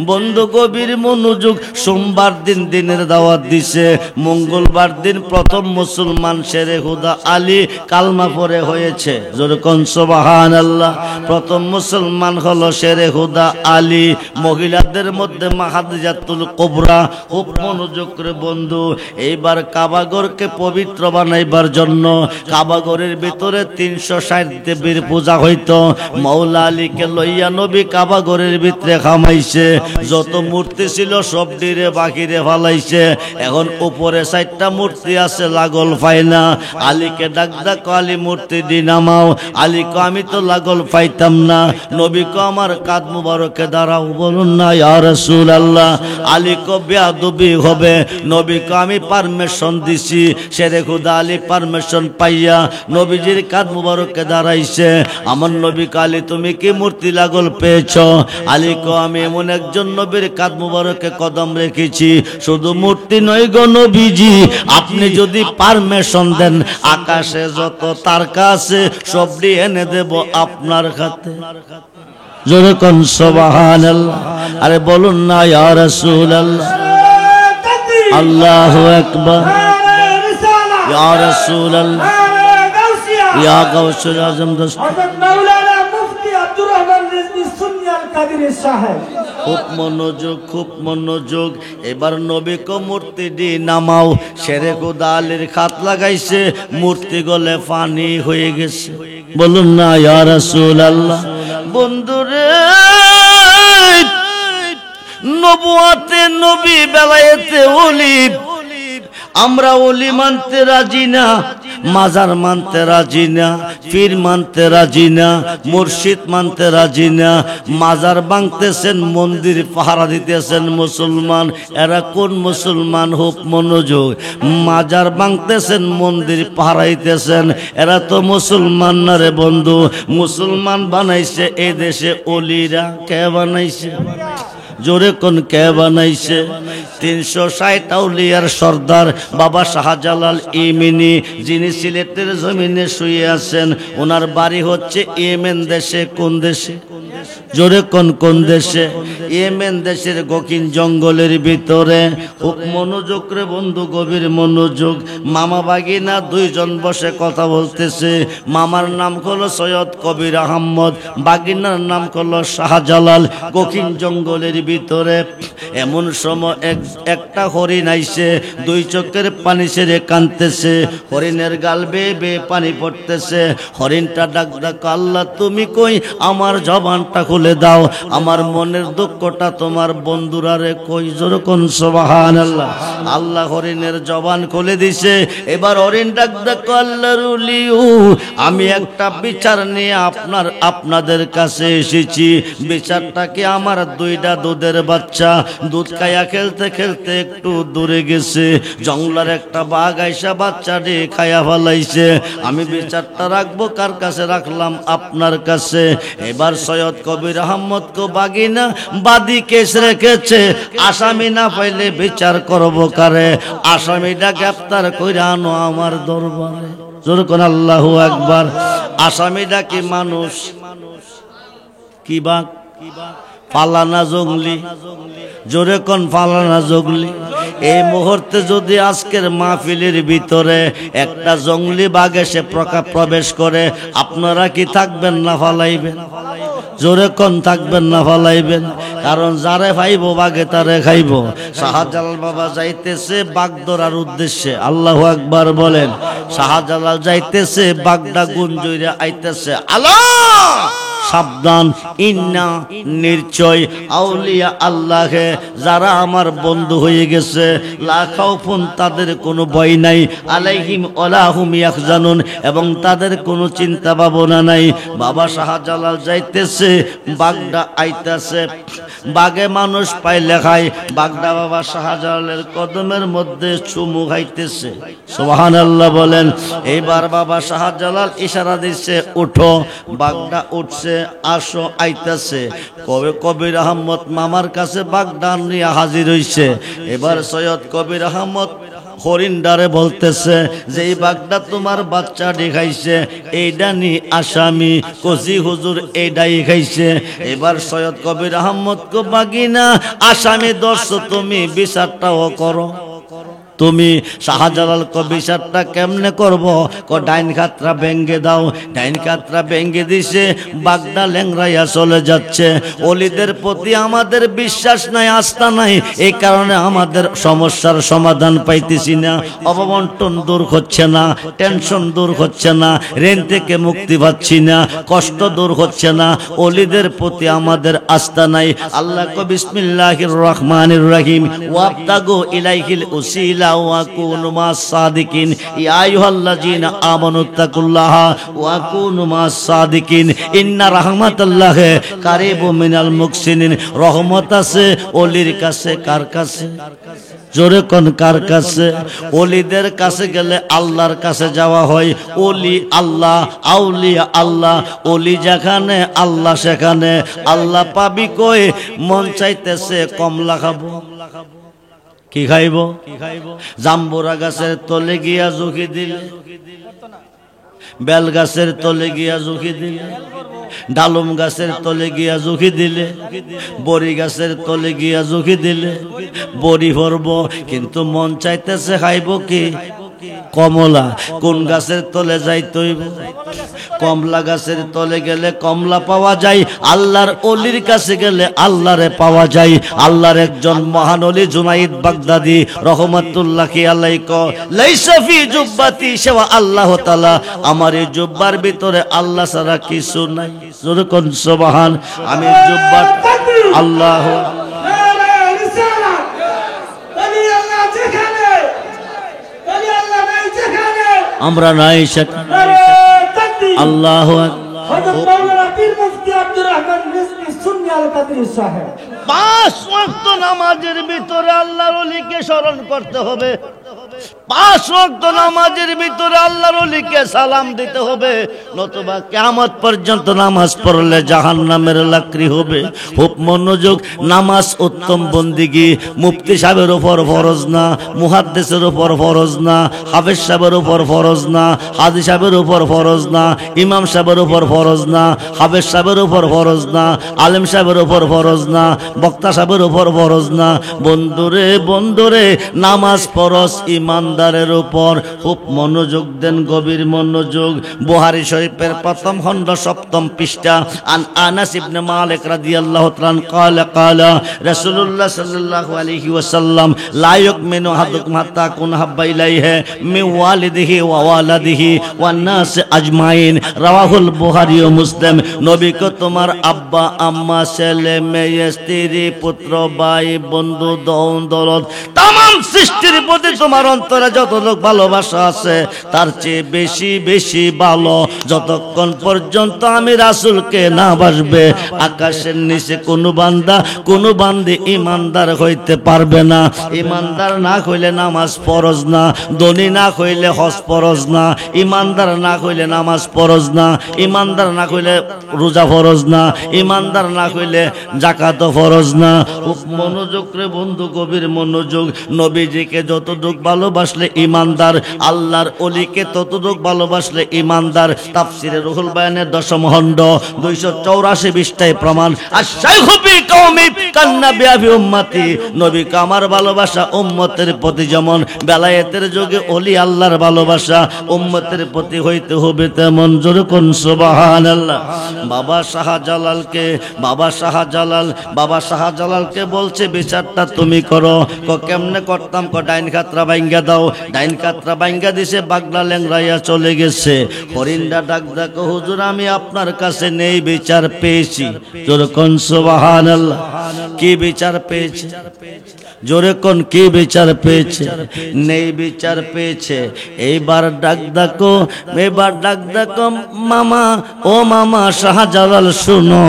বন্ধু গভীর মনোযোগ। সোমবার দিন দিনের দাওয়াত দিছে, মঙ্গলবার দিন প্রথম মুসলমান শেরে হুদা আলী কালমা পড়ে হয়েছে, জোরে কোন সুবহানাল্লাহ। প্রথম মুসলমান হলো শেরে হুদা আলী। মহিলাদের মধ্যে মা খাদিজাতুল কুবরা। খুব মনোযোগ করে বন্ধু, এইবার কাবাগরকে পবিত্র বানাইবার জন্য কাবাগরের ভিতরে 360 দেবীর পূজা হইতো। মৌলা আলীকে লইয়া নবী কাবাগরের ভিতরে খামাইছে, যত মূর্তি ছিল সব ডিরে বাকিরে ফালাইছে। এখন উপরে 4টা মূর্তি আছে, লাগল পাই না। আলীকে ডাক আলী মূর্তি দি নামাও। আলী কো আমি তো লাগল পাইতাম না। নবী কো আমার কাঁধ মুবারকে দাঁড়াও, বলুন না ইয়া রাসূলুল্লাহ। আলী কো বেয়াদবি হবে। নবী কো আমি পারমিশন দিছি। শেরে খুদা আলী পারমিশন পাইয়া নবীজির কাঁধ মুবারকে দাঁড়াইছে। আমার নবী কালী তুমি কি মূর্তি লাগল পেয়েছ? আলী কো আমি এমন একজন নবীর কাঁধ মুবারকে কদম রেখেছি, শুধু মূর্তি নয় গো নবীজি, আপনি যদি পারমিশন দেন আকাশে যত তারকা আছে সবটি এনে দেব আপনার হাতে। জোরে কোন সুবহানাল্লাহ। আরে বলুন না ইয়া রাসূলুল্লাহ। আল্লাহু আকবার। ইয়া রাসূলুল্লাহ, ইয়া গাউসুল আজম মাওলানা মুফতি আব্দুর রহমান রিজভী সুন্নি আল কাদির সাহেব। খুব মনোযোগ, খুব মনোযোগ। এবার নবী কো মূর্তি দি নামাও। শেরে খুদা আলীর খাত লাগাইছে, মূর্তি গলে পানি হয়ে গেছে। বলুন না ইয়া রাসূলুল্লাহ। বন্ধুরে, নবুয়াতে নবী, বেলায়েতে ওলি। আমরা ওলি মানতে রাজি না, মাজার মানতে রাজি না, পীর মানতে রাজি না, মুর্শিদ মানতে রাজি না। মাজার ভাঙতেছেন, মন্দির পাহারা দিতেছেন মুসলমান। এরা কোন মুসলমান? হোক মনোযোগ। মাজার ভাঙতেছেন, মন্দির পাহারা দিতেছেন, এরা তো মুসলমান না রে বন্ধু। মুসলমান বানাইছে এই দেশে ওলিরা। কে বানাইছে? জোরে কোন কে বানাইছে? 360 আউলিয়ার সর্দার বাবা শাহজালাল ইমিনি, যিনি সিলেটের জমিনে শুয়ে আছেন, ওনার বাড়ি হচ্ছে ইয়েমেন দেশে। কোন দেশে? জোরে কোন দেশে? ইয়েমেন দেশের গকিন জঙ্গলের ভিতরে। খুব মনোযোগ রে বন্ধু, গভীর মনোযোগ। মামা বাগিনা দুইজন বসে কথা বলতেছে। মামার নাম হলো সৈয়দ কবির আহমদ, বাগিনার নাম হলো শাহজালাল। গকিন জঙ্গলের ভিতরে এমন সময় একটা হরিণ আইছে, 2 চোখের পানি ছেড়ে কাঁদতেছে। হরিণের গাল বেয়ে বেয়ে পানি পড়তেছে। হরিণটা ডাক আল্লাহ তুমি কই, আমার জবানটা কপালটা খুলে দাও, আমার মনের দুঃখটা তোমার বন্ধুরারে কই জোরে কোন সুবহানাল্লাহ। আল্লাহ হরিণের জবান খুলে দিছে। এবার হরিণ ডাক দেখো, আল্লাহর ওলিও, আমি একটা বিচার নিয়ে আপনাদের কাছে এসেছি। বিচারটাকে আমার দুইটা দুধের বাচ্চা দুধ খাইয়া খেলতে খেলতে একটু দূরে গেছে, জঙ্গলের একটা বাঘ আইসা বাচ্চাটি খাইয়া ফেলাইছে। আমি বিচারটা রাখবো কার কাছে? রাখলাম আপনার কাছে। এবার সৈয়দ কবির আহমদ কো বাগিনা বাদী কেস রেখেছে, আসামি না পাইলে বিচার করবো কারে? আসামিটা গ্রেফতার কইরা আনো আমার দরবারে। জোরে কোন আল্লাহু আকবার। আসামিটা কি মানুষ? কি বাঘ? পালানা জঙ্গলি? জোরে কোন পালানা জঙ্গলি? এই মুহূর্তে যদি আজকের মাহফিলের ভিতরে একটা জঙ্গলি বাঘ এসে প্রবেশ করে, আপনারা কি থাকবেন না ফালাইবেন? জোরে কোন থাকবেন না ফালাইবেন? কারণ যারে খাইব বাঘে তারে খাইব। শাহজালাল বাবা যাইতেছে বাঘ ধরার উদ্দেশ্যে, আল্লাহু আকবার বলেন। শাহজালাল যাইতেছে, বাঘটা গুঞ্জইরা আইতেছে, আল্লাহ সাবধান, ইন্না নিশ্চয় আউলিয়া আল্লাহে যারা আমার বন্ধু হয়ে গেছে, লা খাউফুন তাদের কোনো ভয় নাই, আলাইহিম ওয়ালা হুম ইয়াহজানুন এবং তাদের কোনো চিন্তা ভাবনা নাই। বাবা শাহজালাল যাইতেছে, বাঘটা আইতেছে, বাঘে মানুষ পাইলে খায়। বাঘটা বাবা শাহজালালের কদমের মধ্যে চুমু খাইতেছে, সুবহানাল্লাহ বলেন। এইবার বাবা শাহজালাল ইশারা দিচ্ছে, উঠো। বাঘটা উঠছে, আসো, আইতাছে। কবির আহমদ মামার কাছে বাঘটা নিয়ে হাজির হইছে। এবার সৈয়দ কবির আহমদ হরিণডারে বলতেছে যে এই বাঘটা তোমার বাচ্চা দেখাইছে, এইটা নি আসামি। কজি হুজুর এইটাই খাইছে। এবার সৈয়দ কবির আহমদ কো বাগিনা আসামি দর্শ, তুমি বিচারটাও করো। তুমি শাহজালাল কো বিচারটা কেমনে করব? ডাইন খাতরা ভেঙ্গে দাও। ডাইন খাতরা ভেঙ্গে দিছে, বাগদা লেংরাইয়া চলে যাচ্ছে। ওলিদের প্রতি আমাদের বিশ্বাস নাই, আস্থা নাই, এই কারণে আমাদের সমস্যার সমাধান পাইতেছি না। অববন্টন দূর হচ্ছে না, টেনশন দূর হচ্ছে না, ঋণ থেকে মুক্তি পাচ্ছি না, কষ্ট দূর হচ্ছে না। ওলিদের প্রতি আমাদের আস্থা নাই। আল্লাহ কো বিসমিল্লাহির রহমানির রহিম, ওয়াবতাগু ইলাইহিল উসিলা ওয়া কুনু মাস সাদিকিন, ইয়া আইয়ুহাল্লাযিনা আমানুত্তাকুল্লাহা ওয়া কুনু মাস সাদিকিন, ইন্না রাহমাতাল্লাহি কারিবুম মিনাল মুহসিনিন। রহমত আছে ওলির কাছে। কার কাছে? জোরে কোন কার কাছে? ওলিদের কাছে গেলে আল্লাহর কাছে যাওয়া হয়। ওলি আল্লাহ, আউলিয়া আল্লাহ। ওলি যেখানে আল্লাহ সেখানে। আল্লাহ পাবি কই? মন চাইতেছে কমলা খাবো, কি খাইব? জাম্বুরা গাছের তলে গিয়া ঝুঁকি দিলে, বেল গাছের তলে গিয়া ঝুঁকি দিলে, ডালুম গাছের তলে গিয়া ঝুঁকি দিলে, বড়ি গাছের তলে গিয়া ঝুঁকি দিলে বড়ি ভরব, কিন্তু মন চাইতেছে খাইব কি? কমলা। কোন গাছের তলে যাইতে হইব? কমলা গাছের তলে গেলে কমলা পাওয়া যায়। আল্লাহর ওলির কাছে গেলে আল্লাহরে পাওয়া যায়। আল্লাহর একজন মহান ওলি জুনাইদ বাগদাদি রহমাতুল্লাহি আলাইহি কয়, লাইসা ফি জুব্বাতি সিওয়া আল্লাহ তাআলা, আমার এই জুব্বার ভিতরে আল্লাহ ছাড়া কিছু নাই। জোরে কোন সুবহান। আমি জুব্বা আল্লাহ আমরা নাই সেখানে। আল্লাহু পাঁচ ওয়াক্ত নামাজের ভিতরে আল্লাহর ওলিকে স্মরণ করতে হবে। পাঁচ ওয়াক্ত নামাজের ভিতরে আল্লাহর ওলিকে সালাম দিতে হবে, নতুবা কিয়ামত পর্যন্ত নামাজ পড়লে জাহান্নামের লাকড়ি হবে। খুব মনোযোগ। নামাজ উত্তম বন্দিগি। মুফতি সাহেবের উপর ফরজ না, মুহাদ্দিসের উপর ফরজ না, হাফেজ সাহেবের উপর ফরজ না, হাজি সাহেবের উপর ফরজ না, ইমাম সাহেবের উপর ফরজ না, হাফেজ সাহেবের উপর ফরজ না, আলেম সাহেবের উপর ফরজ না, বক্তা সাহেবের উপর ফরজ না। বন্ধুরে বন্ধুরে, নামাজ ফরজ, ইমানদারের উপর। খুব মনোযোগ দেন, গভীর মনোযোগ। বুখারী শরীফের প্রথম খণ্ড 7ম পৃষ্ঠা। আন আনাস ইবনে মালিক রাদিয়াল্লাহু তাআলা قال قال রাসূলুল্লাহ সাল্লাল্লাহু আলাইহি ওয়াসাল্লাম লা ইউমিনু আহাদুকুম হাত্তা কুনা হাব্বা ইলাইহি মিন ওয়ালিদিহি ওয়া ওয়ালাদিহি ওয়ান নাস আজমাইন। রাওয়াহুল বুখারী ও মুসলিম। নবীকে তোমার আব্বা আম্মা ছেলে মেয়ে স্ত্রী পুত্র ভাই বন্ধু দৌন দৌলত তামাম সৃষ্টির প্রতি তোমার অন্তরে যতটুকু ভালোবাসা আছে তার চেয়ে বেশি বেশি ভালো যতক্ষণ পর্যন্ত আমি রাসূলকে না বাসবে আকাশের নিচে কোনো বান্দা কোনো বান্দি ইমানদার হইতে পারবে না। ইমানদার না হইলে নামাজ ফরজ না, ধনী না হইলে হজ ফরজ না, ইমানদার না হইলে নামাজ ফরজ না, ইমানদার না হইলে রোজা ফরজ না, ইমানদার না হইলে যাকাত ফরজ না। খুব মনোযোগ রে বন্ধু, গভীর মনোযোগ। নবীজিকে যতটুক ভালোবাসলে ইমানদার, আল্লাহর ওলিকে ততটুক ভালোবাসলে ইমানদার। তাফসিরে রুহুল বায়ানের 10ম খণ্ড 284 পৃষ্ঠায় প্রমাণ। আর শাইখু ফি কওমি কান্নাবি আবি উম্মতি। নবীকে আমার ভালোবাসা উম্মতের প্রতি যেমন বেলায়েতের যুগে ওলি আল্লাহর ভালোবাসা উম্মতের প্রতি হইতে হবে তেমন। জোরে কোন সুবহানাল্লাহ। বাবা শাহজালালকে বলছে বিচারটা তুমি করো। কেমনে করতাম? ডাইন খাতরা ভাঙ্গা দাও। ডাইন খাতরা ভাঙ্গা দিছে, বাগলা লেংরাইয়া চলে গেছে। হরিণটা ডাক দেখো, হুজুর আমি আপনার কাছে নেই বিচার পেয়েছি। জোরে কোন সুবহানাল্লাহ। কি বিচার পেয়েছে? জোরে কোন কি বিচার পেয়েছে? নেই বিচার পেয়েছে। এইবার ডাক দেখো, মামা ও মামা শাহজালাল শোনো,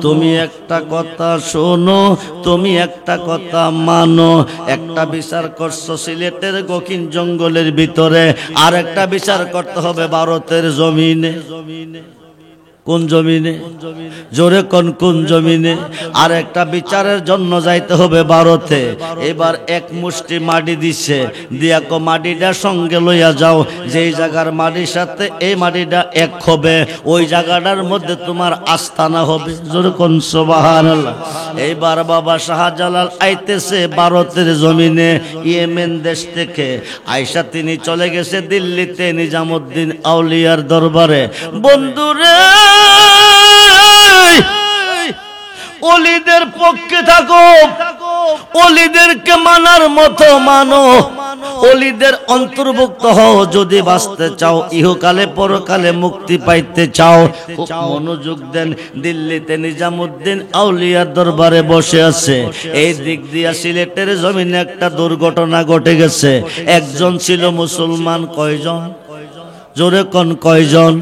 তুমি একটা কথা শোনো, তুমি একটা কথা মানো। একটা বিচার করছো সিলেটের গকিন জঙ্গলের ভিতরে, আর একটা বিচার করতে হবে ভারতের জমিনে। কোন জমিনে? জোরে কোন জমিনে? আর একটা বিচারের জন্য যাইতে হবে ভারতে। এবার এক মুষ্টি মাটি দিছে, দিয়া কো মাটিটা সঙ্গে লইয়া যাও। যেই জায়গার মাটির সাথে এই মাটিটা এক হবে, ওই জায়গাটার মধ্যে তোমার আস্তানা হবে। জোরে কোন সুবহানাল্লাহ। এইবার বাবা শাহজালাল আইতেছে ভারতের জমিনে, ইয়েমেন দেশ থেকে আয়সা তিনি চলে গেছে দিল্লিতে নিজামুদ্দিন আউলিয়ার দরবারে। বন্ধুরে, ওলিদের পক্ষে থাকো, ওলিদেরকে মানার মতো মানো, ওলিদের অন্তর্ভুক্ত হও যদি বাঁচতে চাও, ইহকালে পরকালে মুক্তি পাইতে চাও। খুব মনোযোগ দেন। দিল্লিতে নিজামুদ্দিন আউলিয়ার দরবারে বসে আছে। এই দিক দিয়া সিলেটের জমিনে একটা দুর্ঘটনা ঘটে গেছে। একজন ছিল মুসলমান, কয়জন? জোরে কোন কয়জন?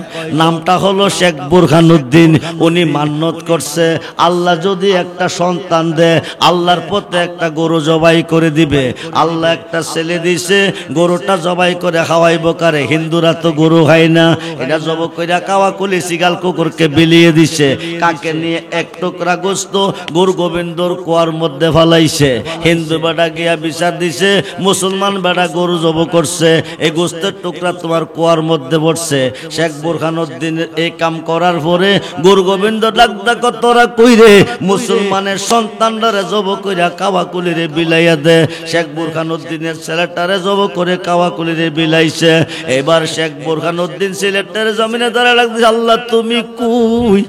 নামটা হলো শেখ বুরহানুদ্দিন। উনি মান্নত করছে আল্লাহ যদি একটা সন্তান দেয় আল্লাহর পথে একটা গরু জবাই করে দিবে। আল্লাহ একটা ছেলে দিছে, গরুটা জবাই করে খাওয়াইব কারে? হিন্দুরা তো গরু খায় না। এটা জব কইরা কাওয়াকুলি সিগাল কুকুরকে বিলিয়ে দিছে। কাকে নিয়ে? এক টুকরা গোস্ত গুরু গোবিন্দর কুয়ার মধ্যে ফালাইছে। হিন্দু বেটা গিয়া বিচার দিছে, মুসলমান বেটা গরু জব করছে, এই গোস্তের টুকরা তোমার কুয়ার মধ্যে পড়ছে। শেখ বুরহানুদ্দিন এই কাম করার পরে গুরু গোবিন্দ ডাক ডাক, তোরা কইরে মুসলমানের সন্তানটারে জব কইরা কাওয়াকুলিরে বিলাইয়া দে। শেখ বুরহানুদ্দিনের ছেলেটারে জব করে কাওয়াকুলিরে বিলাইছে। এবার শেখ বুরহানুদ্দিন সিলেটের জমিনে দাঁড়ায় লাগছে, আল্লাহ তুমি কই?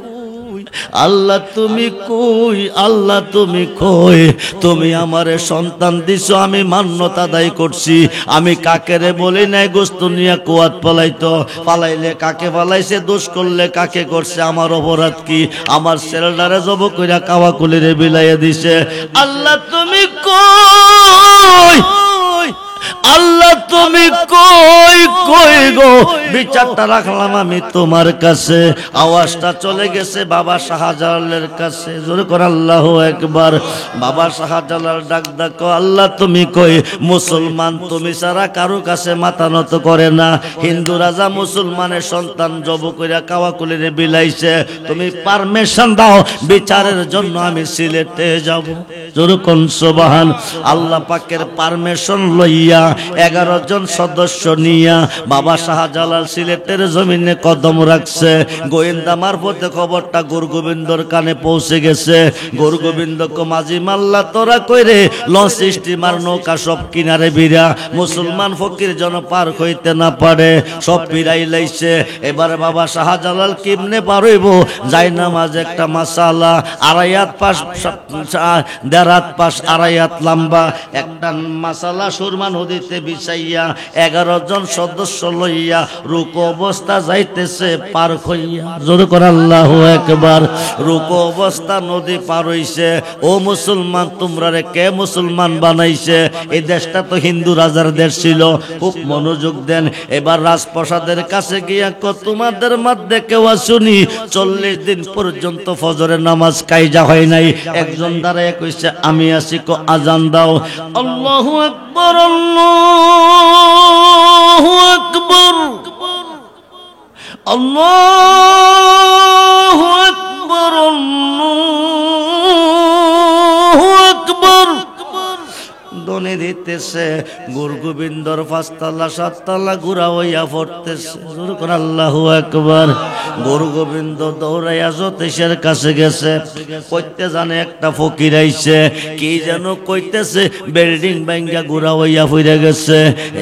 আল্লাহ তুমি কই? আল্লাহ তুমি কই? তুমি আমারে সন্তান দিছো, আমি মান্যতা আদায় করছি। আমি কাকেরে বলি নাই গোস্ত নিয়ে কুয়াত পালাইতো। পালাইলে কাকে পালাইছে, দোষ করলে কাকে করছে, আমার অপরাধ কি? আমার ছেলেটারে জব কইরা কাওয়াকুলিরে বিলাইয়া দিছে। আল্লাহ তুমি কই? আল্লাহ তুমি কই কই গো? বিচারটা রাখলাম আমি তোমার কাছে। আওয়াজটা চলে গেছে বাবা শাহজালালের কাছে। জোরে করে আল্লাহু আকবার। বাবা শাহজালাল ডাক ডাকো, আল্লাহ তুমি কই? মুসলমান তুমি ছাড়া কারো কাছে মাথা নত করে না। হিন্দু রাজা মুসলমানের সন্তান জব কইরা কাওয়াকুলিরে বিলাইছে। তুমি পারমিশন দাও, বিচারের জন্য আমি সিলেটে যাব। জোরে কোন সুবহান। আল্লাহ পাকের পারমিশন লইয়া 11 জন সদস্য নিয়া বাবা শাহজালাল সিলেটের জমিনে কদম রাখছে। গোয়েন্দা মারফতে খবরটা গুরুগোবিন্দর কানে পৌঁছে গেছে। গুরুগোবিন্দকে মাঝি মাল্লা তোরা কইরে লঞ্চ স্টিমার নৌকা সব কিনারে বিরা, মুসলমান ফকির জন পার হইতে না পারে, সব বিরাই লাইছে। এবারে বাবা শাহজালাল কেমনে পার হইব? যাই নামাজ একটা মাসালা, আড়াইয়াত পাশ দেড়াত পাশ আড়াইয়াত লম্বা একটা মাসালা সুরমা নদীতে বিছাইয়া 11 জন সদস্য লইয়া রুকু অবস্থা যাইতেছে পার হইয়া। জোর করে আল্লাহু আকবার। রুকু অবস্থা নদী পার হইছে। ও মুসলমান, তোমরা রে কে মুসলমান বানাইছে? এই দেশটা তো হিন্দু রাজার দেশ ছিল। খুব মনোযোগ দেন। এবার রাজপ্রাসাদের কাছে গিয়া তোমাদের মধ্যে কেউ আসুনি 40 দিন পর্যন্ত ফজরের নামাজ কায়জা হয় নাই। একজন দাঁড়ায় কইছে আমি আসি, কো আজান দাও। আল্লাহু আকবার, আল্লাহু আকবার, আল্লাহু আকবার, আল্লাহু আকবার। দনে দিতেছে। গুরুগোবিন্দর 5 তলা 7 তলা ঘুরা হইয়া পড়তেছে। আল্লাহু আকবার। গুরুগোবিন্দ দৌড়াইয়া জ্যোতিষের কাছে গেছে। কইতে জানে একটা ফকির আইছে, কি যেন কইতেছে, বিল্ডিং ভাঙ্গা ঘুরা হইয়া ফিরে গেছে।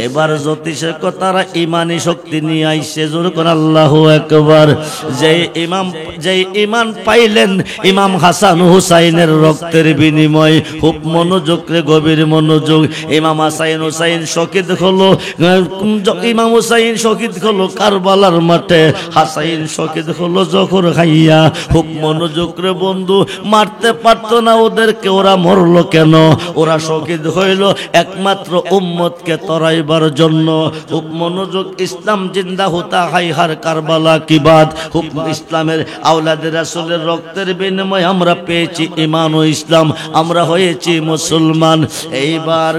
এবার জ্যোতিষের তারা ইমানি শক্তি নিয়ে আইছে। জোর আল্লাহু আকবার। যেই ইমান পাইলেন ইমাম হাসান হুসাইনের রক্তের বিনিময়। খুব মনোযোগ রে, গভীর মনোযোগ। ইমাম হাসান হুসাইন শহীদ হলো, ইমাম হুসাইন শহীদ হলো কারবালার মাঠে। হাসাইন শহীদ হলো জখর খাইয়া। খুব মনোযোগ রে বন্ধু। মারতে পারতো না ওদেরকে, ওরা মরলো কেন? ওরা শহীদ হইল একমাত্র উম্মতকে তরাইবার জন্য। খুব মনোযোগ। ইসলাম জিন্দা হতা হাই হার কারবালা কি বাত। খুব ইসলামের আওলাদে রাসূলের রক্তের বিনিময়ে আমরা পেয়েছি ঈমান ও ইসলাম, আমরা হয়েছি মুসলমান। এইবার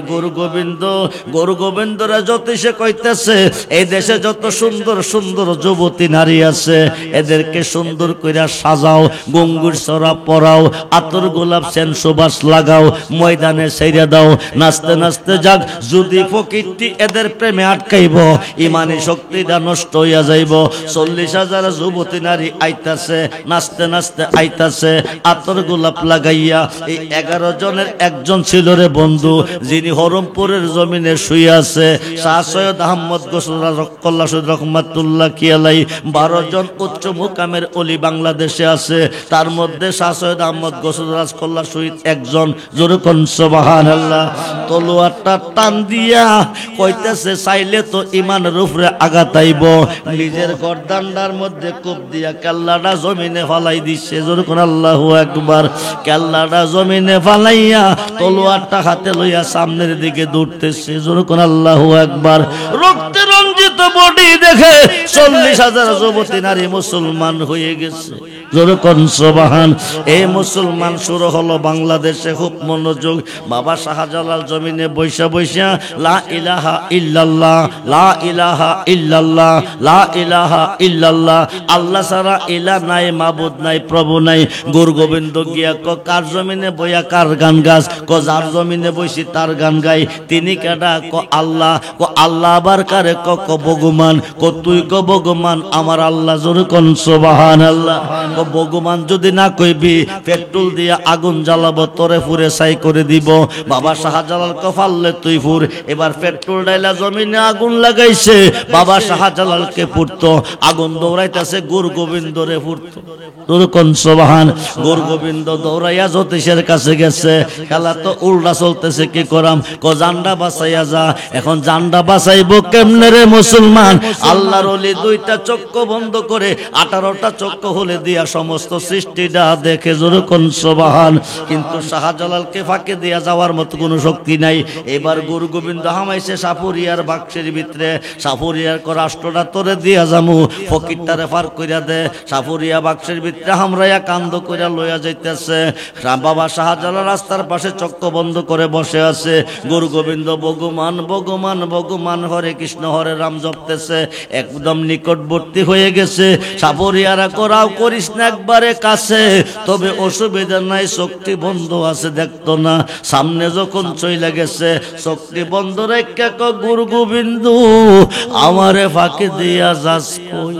গুরুগোবিন্দরা জ্যোতিষে কইতেছে, এই দেশে যত সুন্দর সুন্দর যুবতী নারী আছে এদেরকে সুন্দর কইরা সাজাও, গঙ্গুর চড়া পরাও, আতর গোলাপ সেন সুবাস লাগাও, ময়দানে ছেড়ে দাও, নাচতে নাচতে যাক। যদি ফকিরটি এদের প্রেমে আটকাইব, ইমানি শক্তিটা নষ্ট হইয়া যাইব। 40,000 যুবতী নারী আইতাছে, নাচতে নাচতে আইতাছে, আতর গোলাপ লাগাইয়া। এই 11 জনের একজন ছিল রে বন্ধু, যিনি হরমপুরের জমিনে শুয়ে আছে। শাহ সৈয়দ আহমদ গোসরাজ রহমাতুল্লাহ কিয়ালাই। 12 জন উচ্চ মুকামের ওলি বাংলাদেশে আছে। তার মধ্যে শাহ সৈয়দ আহমদ গোসরাজ কল্লা শহীদ একজন। জোরে কোন সুবহানাল্লাহ। তলোয়ারটা টান দিয়া কইতেছে, চাইলে তো ইমানের উপরে আঘাত আইব। নিজের গর্দানটার মধ্যে কোপ দিয়া কেল্লাটা জমিনে ফালাই দিচ্ছে। জোরে কোন আল্লাহু আকবার। কেল্লাটা জমিনে ফালাইয়া তলোয়ারটা হাতে লইয়া সামনের দিকে দৌড়তেছে। জোরে কোন আল্লাহু আকবার। রক্তে রঞ্জিত বডি দেখে 40,000 যুবতী নারী মুসলমান হয়ে গেছে। জোরে কোন সুবহান। এই মুসলমান শুরু হলো বাংলাদেশে। খুব মনোযোগ। বাবা শাহজালাল জমিনে বৈশা বৈশা লা ইলাহা ইল্লাল্লাহ, লা ইলাহা ইল্লাল্লাহ, লা ইলাহা ইল্লাল্লাহ, আল্লাহ ছাড়া ইলা নাই, মাবুদ নাই, প্রভু নাই। গুরুগোবিন্দ গিয়া কার জমিনে বইয়া কার গান গাছ? যার জমিনে বইছি তার গান গাই। তিনি কেডা? আল্লাহ। আল্লাহ আবার কারে? ভগবান। তুই ভগবান আমার আল্লাহ। জোরে কোন সুবহানাল্লাহ। ভগবান যদি না কইবি, পেট্রোল দিয়া আগুন জ্বালাবো, তোরে ফুরে ছাই করে দিব। বাবা শাহজালাল কফাললে তুই ফুর। এবার পেট্রোল ডাইলা জমিনে আগুন লাগাইছে। বাবা শাহজালালকে পুরতো, আগুন দৌড়াইতেছে, গুরুগোবিন্দরে পুরতো। জোরে কোন সুবহান। গুরুগোবিন্দ দৌড়াইয়া জ্যোতিষের কাছে গেছে। খেলা তো উল্টা চলতেছে, কি করাম? জান্ডা বাঁচাইয়া যা। এখন জান্ডা বাঁচাইবো কেমনে রে মুসলমান? আল্লাহর ওলি 2টা চক্ষু বন্ধ করে 18টা চক্ষু হলে দিয়া সমস্ত সৃষ্টিটা দেখে। জোরে কোন সুবহান। কিন্তু শাহজালালকে ফাঁকে দিয়া যাওয়ার মতো কোনো শক্তি নাই। এবার গুরুগোবিন্দ হামাইছে সাপুরিয়ার বাক্সের ভিতরে। সাপুরিয়ার রাষ্ট্রটা তোরে দিয়া যামু, ফকিরটারে পার কইরা দে। সাপুরিয়া বাক্সের ভিতরে হামরাইয়া কান্দ কইরা লইয়া যাইতেছে। বাবা শাহজালাল রাস্তার পাশে চক্ষু বন্ধ করে বসে আছে। গুরুগোবিন্দ ভগবান ভগবান ভগবান হরে কৃষ্ণ হরে রাম জপতেছে। একদম নিকটবর্তী হয়ে গেছে। সাপুরিয়ারা করাও করিস না একবারে কাছে, তবে অসুবিধা নাই, চোখটি বন্ধ আছে দেখতো না। সামনে যখন চইলা গেছে চোখটি বন্ধ রেখে গুরু গোবিন্দ আমারে ফাঁকি দিয়া যাস কই?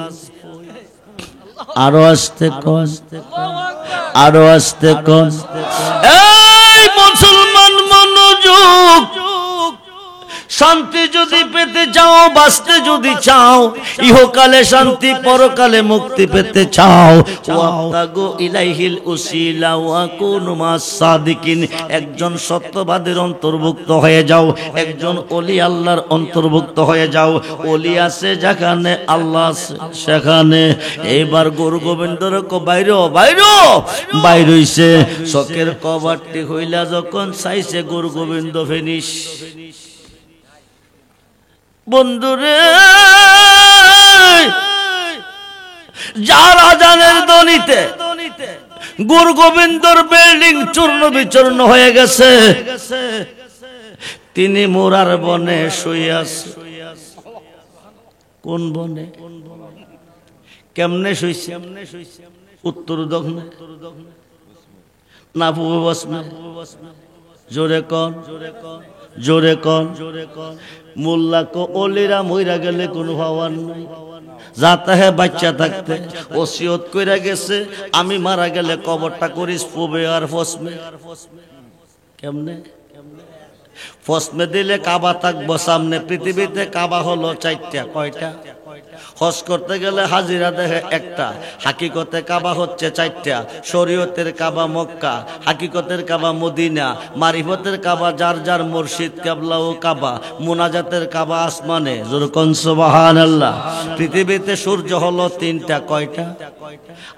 আরো আসতে কোন, আরো আসতে কোন। এই মুসলমান মনোযোগ, শান্তি যদি পেতে চাও, বাঁচতে যদি চাও, ইহকালে শান্তি পরকালে মুক্তি পেতে চাও, ওয়াবতাগু ইলাইহিল উসিলা ওয়া কুনু মাস সাদিকিন, একজন সত্যবাদীর অন্তর্ভুক্ত হয়ে যাও, একজন ওলি আল্লাহর অন্তর্ভুক্ত হয়ে যাও। ওলি আছে যেখানে, আল্লাহ আছে সেখানে। এইবার গুরু গোবিন্দর বাইরো বাইরো বাইর হইছে, চোখের কবাটটি হইলা যখন চাইছে গুরু গোবিন্দ ফেনিস। বন্ধুরে, যার আজানের ধ্বনিতে গুরু গোবিন্দর বিল্ডিং চূর্ণ বিচূর্ণ হয়ে গেছে, তিনি মোরার বনে শুয়ে আছে। কোন বনে? কেমনে শুইছে? উত্তর দক্ষিণে না পূর্ব পশ্চিমে? জোরে কন, জোরে কন। মোল্লা কো ওলিরা মইরা গেলে কোনো ভাবার নাই, যাতে হে বাচ্চা থাকতে ওসিয়ত কইরা গেছে, আমি মারা গেলে কবরটা করিস পূবে আর পশ্চিমে। কেমনে? পশ্চিমে দিলে কাবা থাকবো সামনে। পৃথিবীতে কাবা হলো 4টা। কয়টা? হজ করতে গেলে হাজিরা দেখে একটা, হাকিকতে কাবা হচ্ছে 4টা। শরীয়তের কাবা মক্কা, হাকিকতের কাবা মদিনা, মারিফতের কাবা যার যার মুর্শিদ কিবলা ও কাবা, মুনাজাতের কাবা আসমানে। যেরকম সুবহানাল্লাহ। পৃথিবীতে সূর্য হলো 3টা। কয়টা?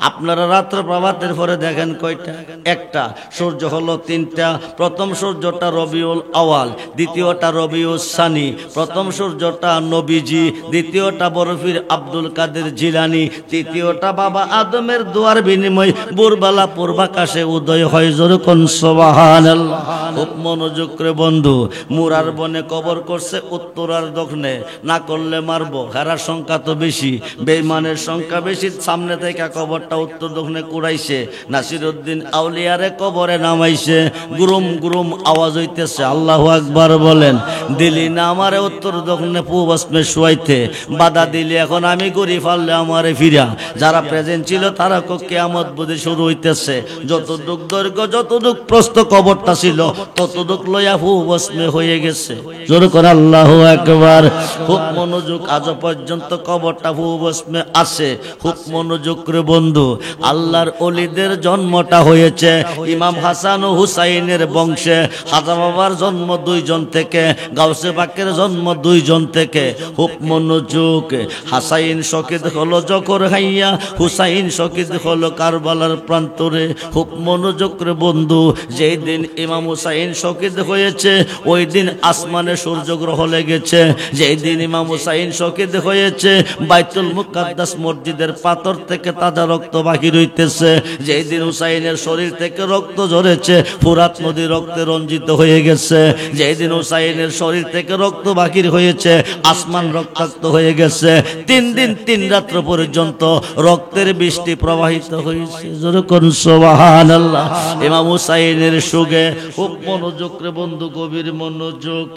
আপনারা রাত্র প্রভাতের পরে দেখেন কয়টা? একটা। সূর্য হলো 3টা। প্রথম সূর্যটা রবিউল আওয়াল, দ্বিতীয়টা রবিউল সানি। প্রথম সূর্যটা নবীজি, দ্বিতীয়টা বরফির আব্দুল কাদের জিলানি, তৃতীয়টা বাবা আদমের দোয়ার বিনিময় ভোরবেলা পূর্বাকাশে উদয় হয়। যেরকম সুবহানাল্লাহ। খুব মনোযোগ করে বন্ধু, মুরার বনে কবর করছে উত্তর আর দক্ষিণে, না করলে মারবো। হেরার সংখ্যা তো বেশি, বেঈমানের সংখ্যা বেশি। সামনে থেকে কবরটা উত্তর দক্ষিণে কুড়াইছে, নাসিরউদ্দিন আউলিয়ারে কবরে নামাইছে। গুরুম গুরুম আওয়াজ হইতেছে, আল্লাহু আকবার বলেন। দিলি না আমারে উত্তর দক্ষিণে পূব পশ্চিমে শুয়াইতে, বাধা দিলি এখন আমি গড়ি ফাললে আমারে ফিরা। যারা প্রেজেন্ট ছিল তারা কিয়ামত বুঝে শুরু হইতেছে। যতটুক দৈর্ঘ্য যতটুক প্রস্থ কবরটা ছিল ততটুক লইয়া পূব পশ্চিমে হয়ে গেছে। জোর করে আল্লাহু আকবার। খুব মনোযোগ, আজ পর্যন্ত কবরটা পূব পশ্চিমে আছে। খুব মনোযোগ করে বন্ধু, আল্লাহর ওলিদের জন্মটা হয়েছে ইমাম হাসান ও হুসাইনের বংশে। খাজা বাবার জন্ম 2 জন থেকে, গাউসে পাকের জন্ম 2 জন থেকে। খুব মনোযোগ, হাসাইন শহীদ হলো জকর হাইয়া, হুসাইন শহীদ হলো কারবালার প্রান্তরে। খুব মনোযোগ করে বন্ধু, যেই দিন ইমাম হুসাইন শহীদ হয়েছে ওই দিন আসমানে সূর্যগ্রহ লেগেছে। যেই দিন ইমাম হুসাইন শহীদ হয়েছে বাইতুল মুকাদ্দাস মসজিদের পাথর থেকে তাজা রক্ত বাহির হইতেছে। যেই দিন হুসাইনের শরীর থেকে রক্ত ঝরেছে ফুরাত নদী রক্তে রঞ্জিত হয়ে গেছে। যেই দিন হুসাইনের শরীর থেকে রক্ত বাহির হয়েছে আসমান রক্তাক্ত হয়ে গেছে। 3 দিন 3 রাত্র পর্যন্ত রক্তের বৃষ্টি প্রবাহিত হয়েছে। যেরকম সুবহানাল্লাহ। ইমাম হুসাইনের সুগে খুব মনোযোগ রে বন্ধু, গভীর মনোযোগ।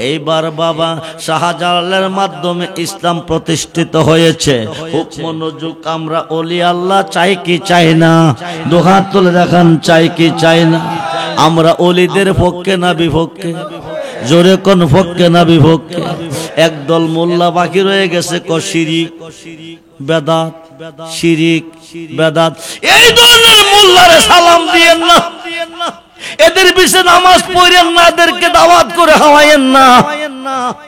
এইবার বাবা শাহজালালের মাধ্যমে ইসলাম প্রতিষ্ঠিত হয়েছে। খুব মনোযোগ। আমরা ওলি আল্লাহ চাই কি চাই না? দুহাত তুলে দেখান, চাই কি চাই না? আমরা ওলিদের পক্ষে না বিপক্ষে? জোরে কোন পক্ষে না বিপক্ষে? একদল মোল্লা বাকি রয়ে গেছে শিরিক বেদাত, শিরিক বেদাত। এই ধরনের মোল্লারে সালাম দিয়েন না, এদের পিছে নামাজ পড়েন না, এদেরকে দাওয়াত করে খাওয়ায়েন না।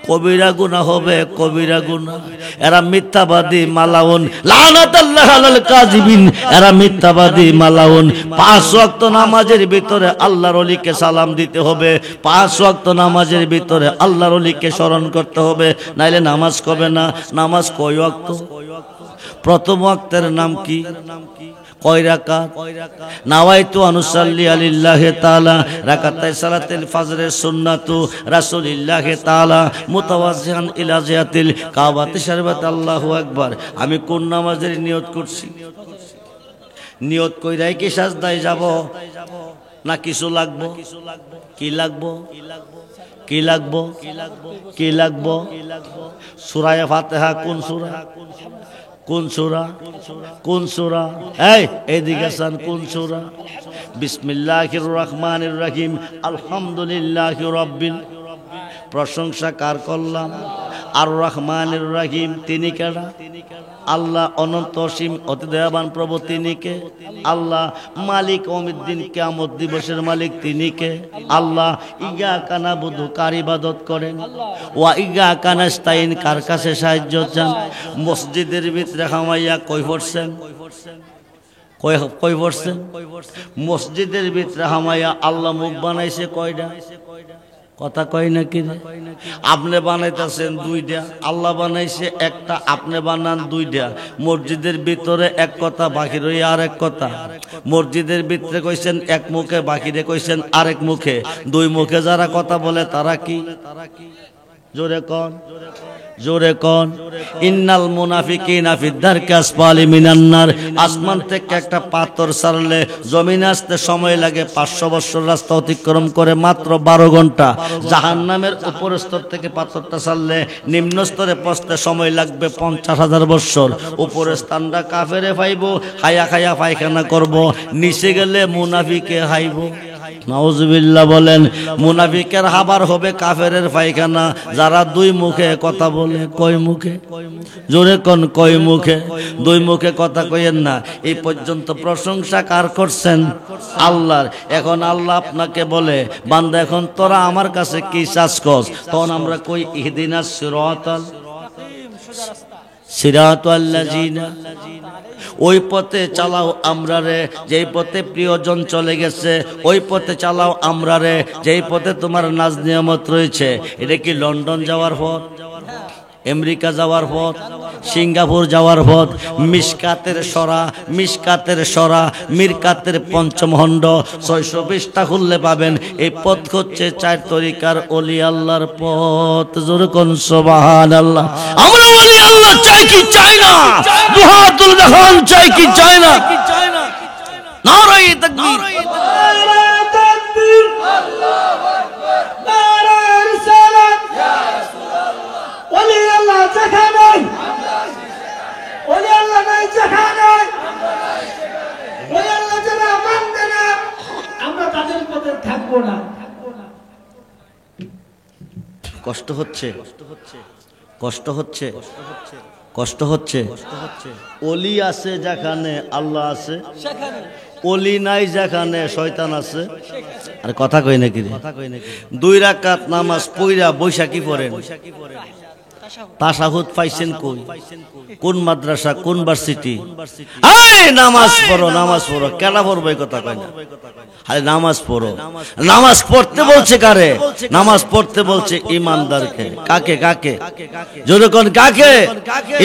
কবিরা গুনাহ হবে, কবিরা গুনাহ। এরা মিথ্যাবাদী মালাউন, লানাতুল্লাহ আলাল কাযিবিন। এরা মিথ্যাবাদী মালাউন। 5 ওয়াক্ত নামাজের ভিতরে আল্লাহর ওলিকে সালাম দিতে হবে। 5 ওয়াক্ত নামাজের ভিতরে আল্লাহর ওলিকে স্মরণ করতে হবে, নাইলে নামাজ হবে না। নামাজ কয় ওয়াক্ত? প্রথম ওয়াক্তের নাম কি? কয় রাকাত? নাওয়াইতু আনুসাল্লি আলিল্লাহি তাআলা রাকাতাই সালাতুল ফজরের সুন্নাতু রাসূলিল্লাহি তাআলা মুতাওয়াজ্জিহান ইলা জিয়াতিল কাবাতি শরীফাত। আল্লাহু আকবার। আমি কোন নামাজের নিয়ত করছি? নিয়ত কইরাই কি সাজদায় যাব না কিছু লাগবো? কি লাগবো? কি লাগবো? কি লাগবো? সূরা ফাতিহা কোন সূরা? কোন সূরা? কোন সূরা? এইদিকে আছেন, কোন সূরা? বিসমিল্লাহির রহমানির রহিম। আলহামদুলিল্লাহি রাব্বিল, প্রশংসা কার করলাম? আর রহমানির রহিম, তিনি কেডা? আল্লাহ অনন্ত অসীম অতি দয়াবান প্রভু, তিনি কে? আল্লাহ মালিক ইয়াউমিদ্দিন, কিয়ামত দিবসের মালিক তিনি কে? আল্লাহ ইয়্যাকা না'বুদু, কার ইবাদত করেন? ওয়া ইয়্যাকা নাস্তাইন, কার কাছে সাহায্য চান? মসজিদের ভিতরে হামাইয়া কই পড়ছেন? কই পড়ছেন? মসজিদের ভিতরে হামাইয়া আল্লাহ মুখ বানাইছে কয়টা? কথা কয় নাকি? আপনি বানাইতেছেন দুইটা, আল্লাহ বানাইছে একটা, আপনি বানান দুইটা। মসজিদের ভিতরে এক কথা, বাহির হইয়া আরেক কথা। মসজিদের ভিতরে কইছেন এক মুখে, বাহিরে কইছেন আরেক মুখে। দুই মুখে যারা কথা বলে তারা কি? জোরে কোন, জোরে কোন। ইন্নাল মুনাফিকিনা ফিদ দারকি আসফালি মিনান নার। আসমান থেকে একটা পাথর ছাড়লে জমিনে আসতে সময় লাগে 500 বছর, রাস্তা অতিক্রম করে মাত্র 12 ঘন্টা। জাহান্নামের উপরের স্তর থেকে পাথরটা ছাড়লে নিম্ন স্তরে পৌঁছতে সময় লাগবে 50,000 বছর। উপরের স্থানটা কাফেরে পাইবো, খায়া খায়া পায়খানা করব। নিচে গেলে মুনাফিকে হাইবো। নাউজুবিল্লাহ বলেন। মুনাফিকের হাবার হবে কাফেরের পায়খানা। যারা দুই মুখে কথা বলে, কয় মুখে? জোরে কোন, কয় মুখে? দুই মুখে কথা কইেন না। এই পর্যন্ত প্রশংসা কার করছেন? আল্লাহর। এখন আল্লাহ আপনাকে বলে, বান্দা এখন তোরা আমার কাছে কি চাস কস? তখন আমরা কই ইহদিনাস সিরাতাল লাযিনা, ওই পথে চালাও আমরা রে, যেই পথে প্রিয়জন চলে গেছে। ওই পথে চালাও আমরা রে, যেই পথে তোমার নাজ নিয়ামত রয়েছে। এটা কি লন্ডন যাওয়ার পথ, আমেরিকা যাওয়ার পথ, সিঙ্গাপুর যাওয়ার পথ? মিশকাতের সরা, মিশকাতের সরা, মিরকাতের পঞ্চম খণ্ড 620টা খুললে পাবেন। এই পথ হচ্ছে 4 তরিকার ওলি আল্লাহর পথ। জোরে কোন সুবহানাল্লাহ। আমরা ওলি আল্লাহ চাই কি চাই না? দুহাতুল দেখান, চাই কি চাই না? নারায়ে তাকবীর, নারায়ে তাকবীর, আল্লাহু আকবার, নারায়ে রিসালাত, ইয়া রাসূলুল্লাহ। ওলি আল্লাহ যেখানে, ওলি আল্লাহ নাই যেখানে, ওলি আল্লাহ যারা মানবে না, আমরা তাদের পথে থাকবো না। কষ্ট হচ্ছে, কষ্ট হচ্ছে, কষ্ট হচ্ছে। ওলি আছে যেখানে, আল্লাহ আছে সেখানে। ওলি নাই যেখানে, শয়তান আছে। আর কথা কই নাকি? 2 রাকাত নামাজ পড়া বৈশাখী পড়েন। তাশাহুদ পাইছেন কই? কোন মাদ্রাসা, কোন ভার্সিটি? নামাজ পড়ো, নামাজ পড়ো। কেডা পড়বে? কথা কয় না। আরে নামাজ পড়ো। নামাজ পড়তে বলছে কারে? নামাজ পড়তে বলছে ইমানদারকে। কাকে? কাকে? যদি কোন কাকে?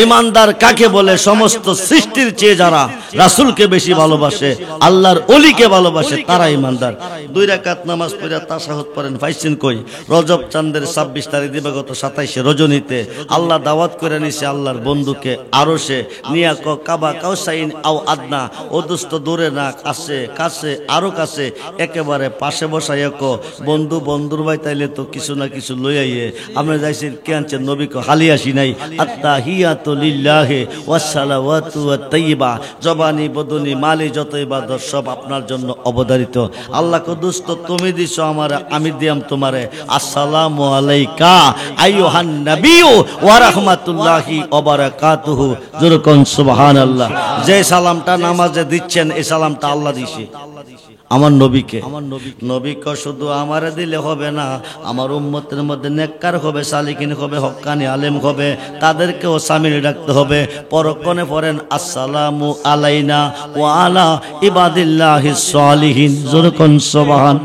ইমানদার কাকে বলে? সমস্ত সৃষ্টির চেয়ে যারা রাসূলকে বেশি ভালোবাসে, আল্লাহর ওলিকে ভালোবাসে, তারা ইমানদার। 2 রাকাত নামাজ পড়া তাশাহুদ পড়েন পাইছেন কই? রজব চাঁদের 26 তারিখ দিবাগত 27 রজনীতে আল্লাহ দাওয়াত করে নিছে আল্লাহর বন্ধুকে আরশে নিয়া। কাবা কাউসাইন আও আদনা, ও দোস্ত দূরে না, কাছে, কাছে, আরো কাছে, একেবারে পাশে বসাইয়া কো বন্ধু, বন্ধুর ভাই তাইলে তো কিছু না কিছু লই আইয়ে। আমরা যাইছি কে আনছেন? নবী কো হালি আসি নাই। আত্তাহিয়াতু লিল্লাহি ওয়াস সালাওয়াতু ওয়াত তাইয়্যিবা, জবানি বদনি মালি যত ইবাদত সব আপনার জন্য অবধারিত। আল্লাহ কো দোস্ত তুমি দিছো আমারে, আমি দিয়াম তোমারে। আসসালামু আলাইকা আইয়ুহান নবিয়্যু ওয়া রাহমাতুল্লাহি ওয়া বারাকাতুহু। জোরে কোন সুবহানাল্লাহ। যে সালামটা নামাজে দিচ্ছেন, এই সালামটা আল্লাহ দিছে আমার নবীকে। নবীকে শুধু আমারে দিলে হবে না, আমার উম্মতের মধ্যে নেককার হবে, সালিকিন হবে, হক্কানি আলেম হবে, তাদেরকেও সামিল রাখতে হবে। পরক্ষণে পড়েন আসসালামু আলাইনা ওয়া আলা ইবাদিল্লাহিস সালিহিন। জোরে কোন সুবহান।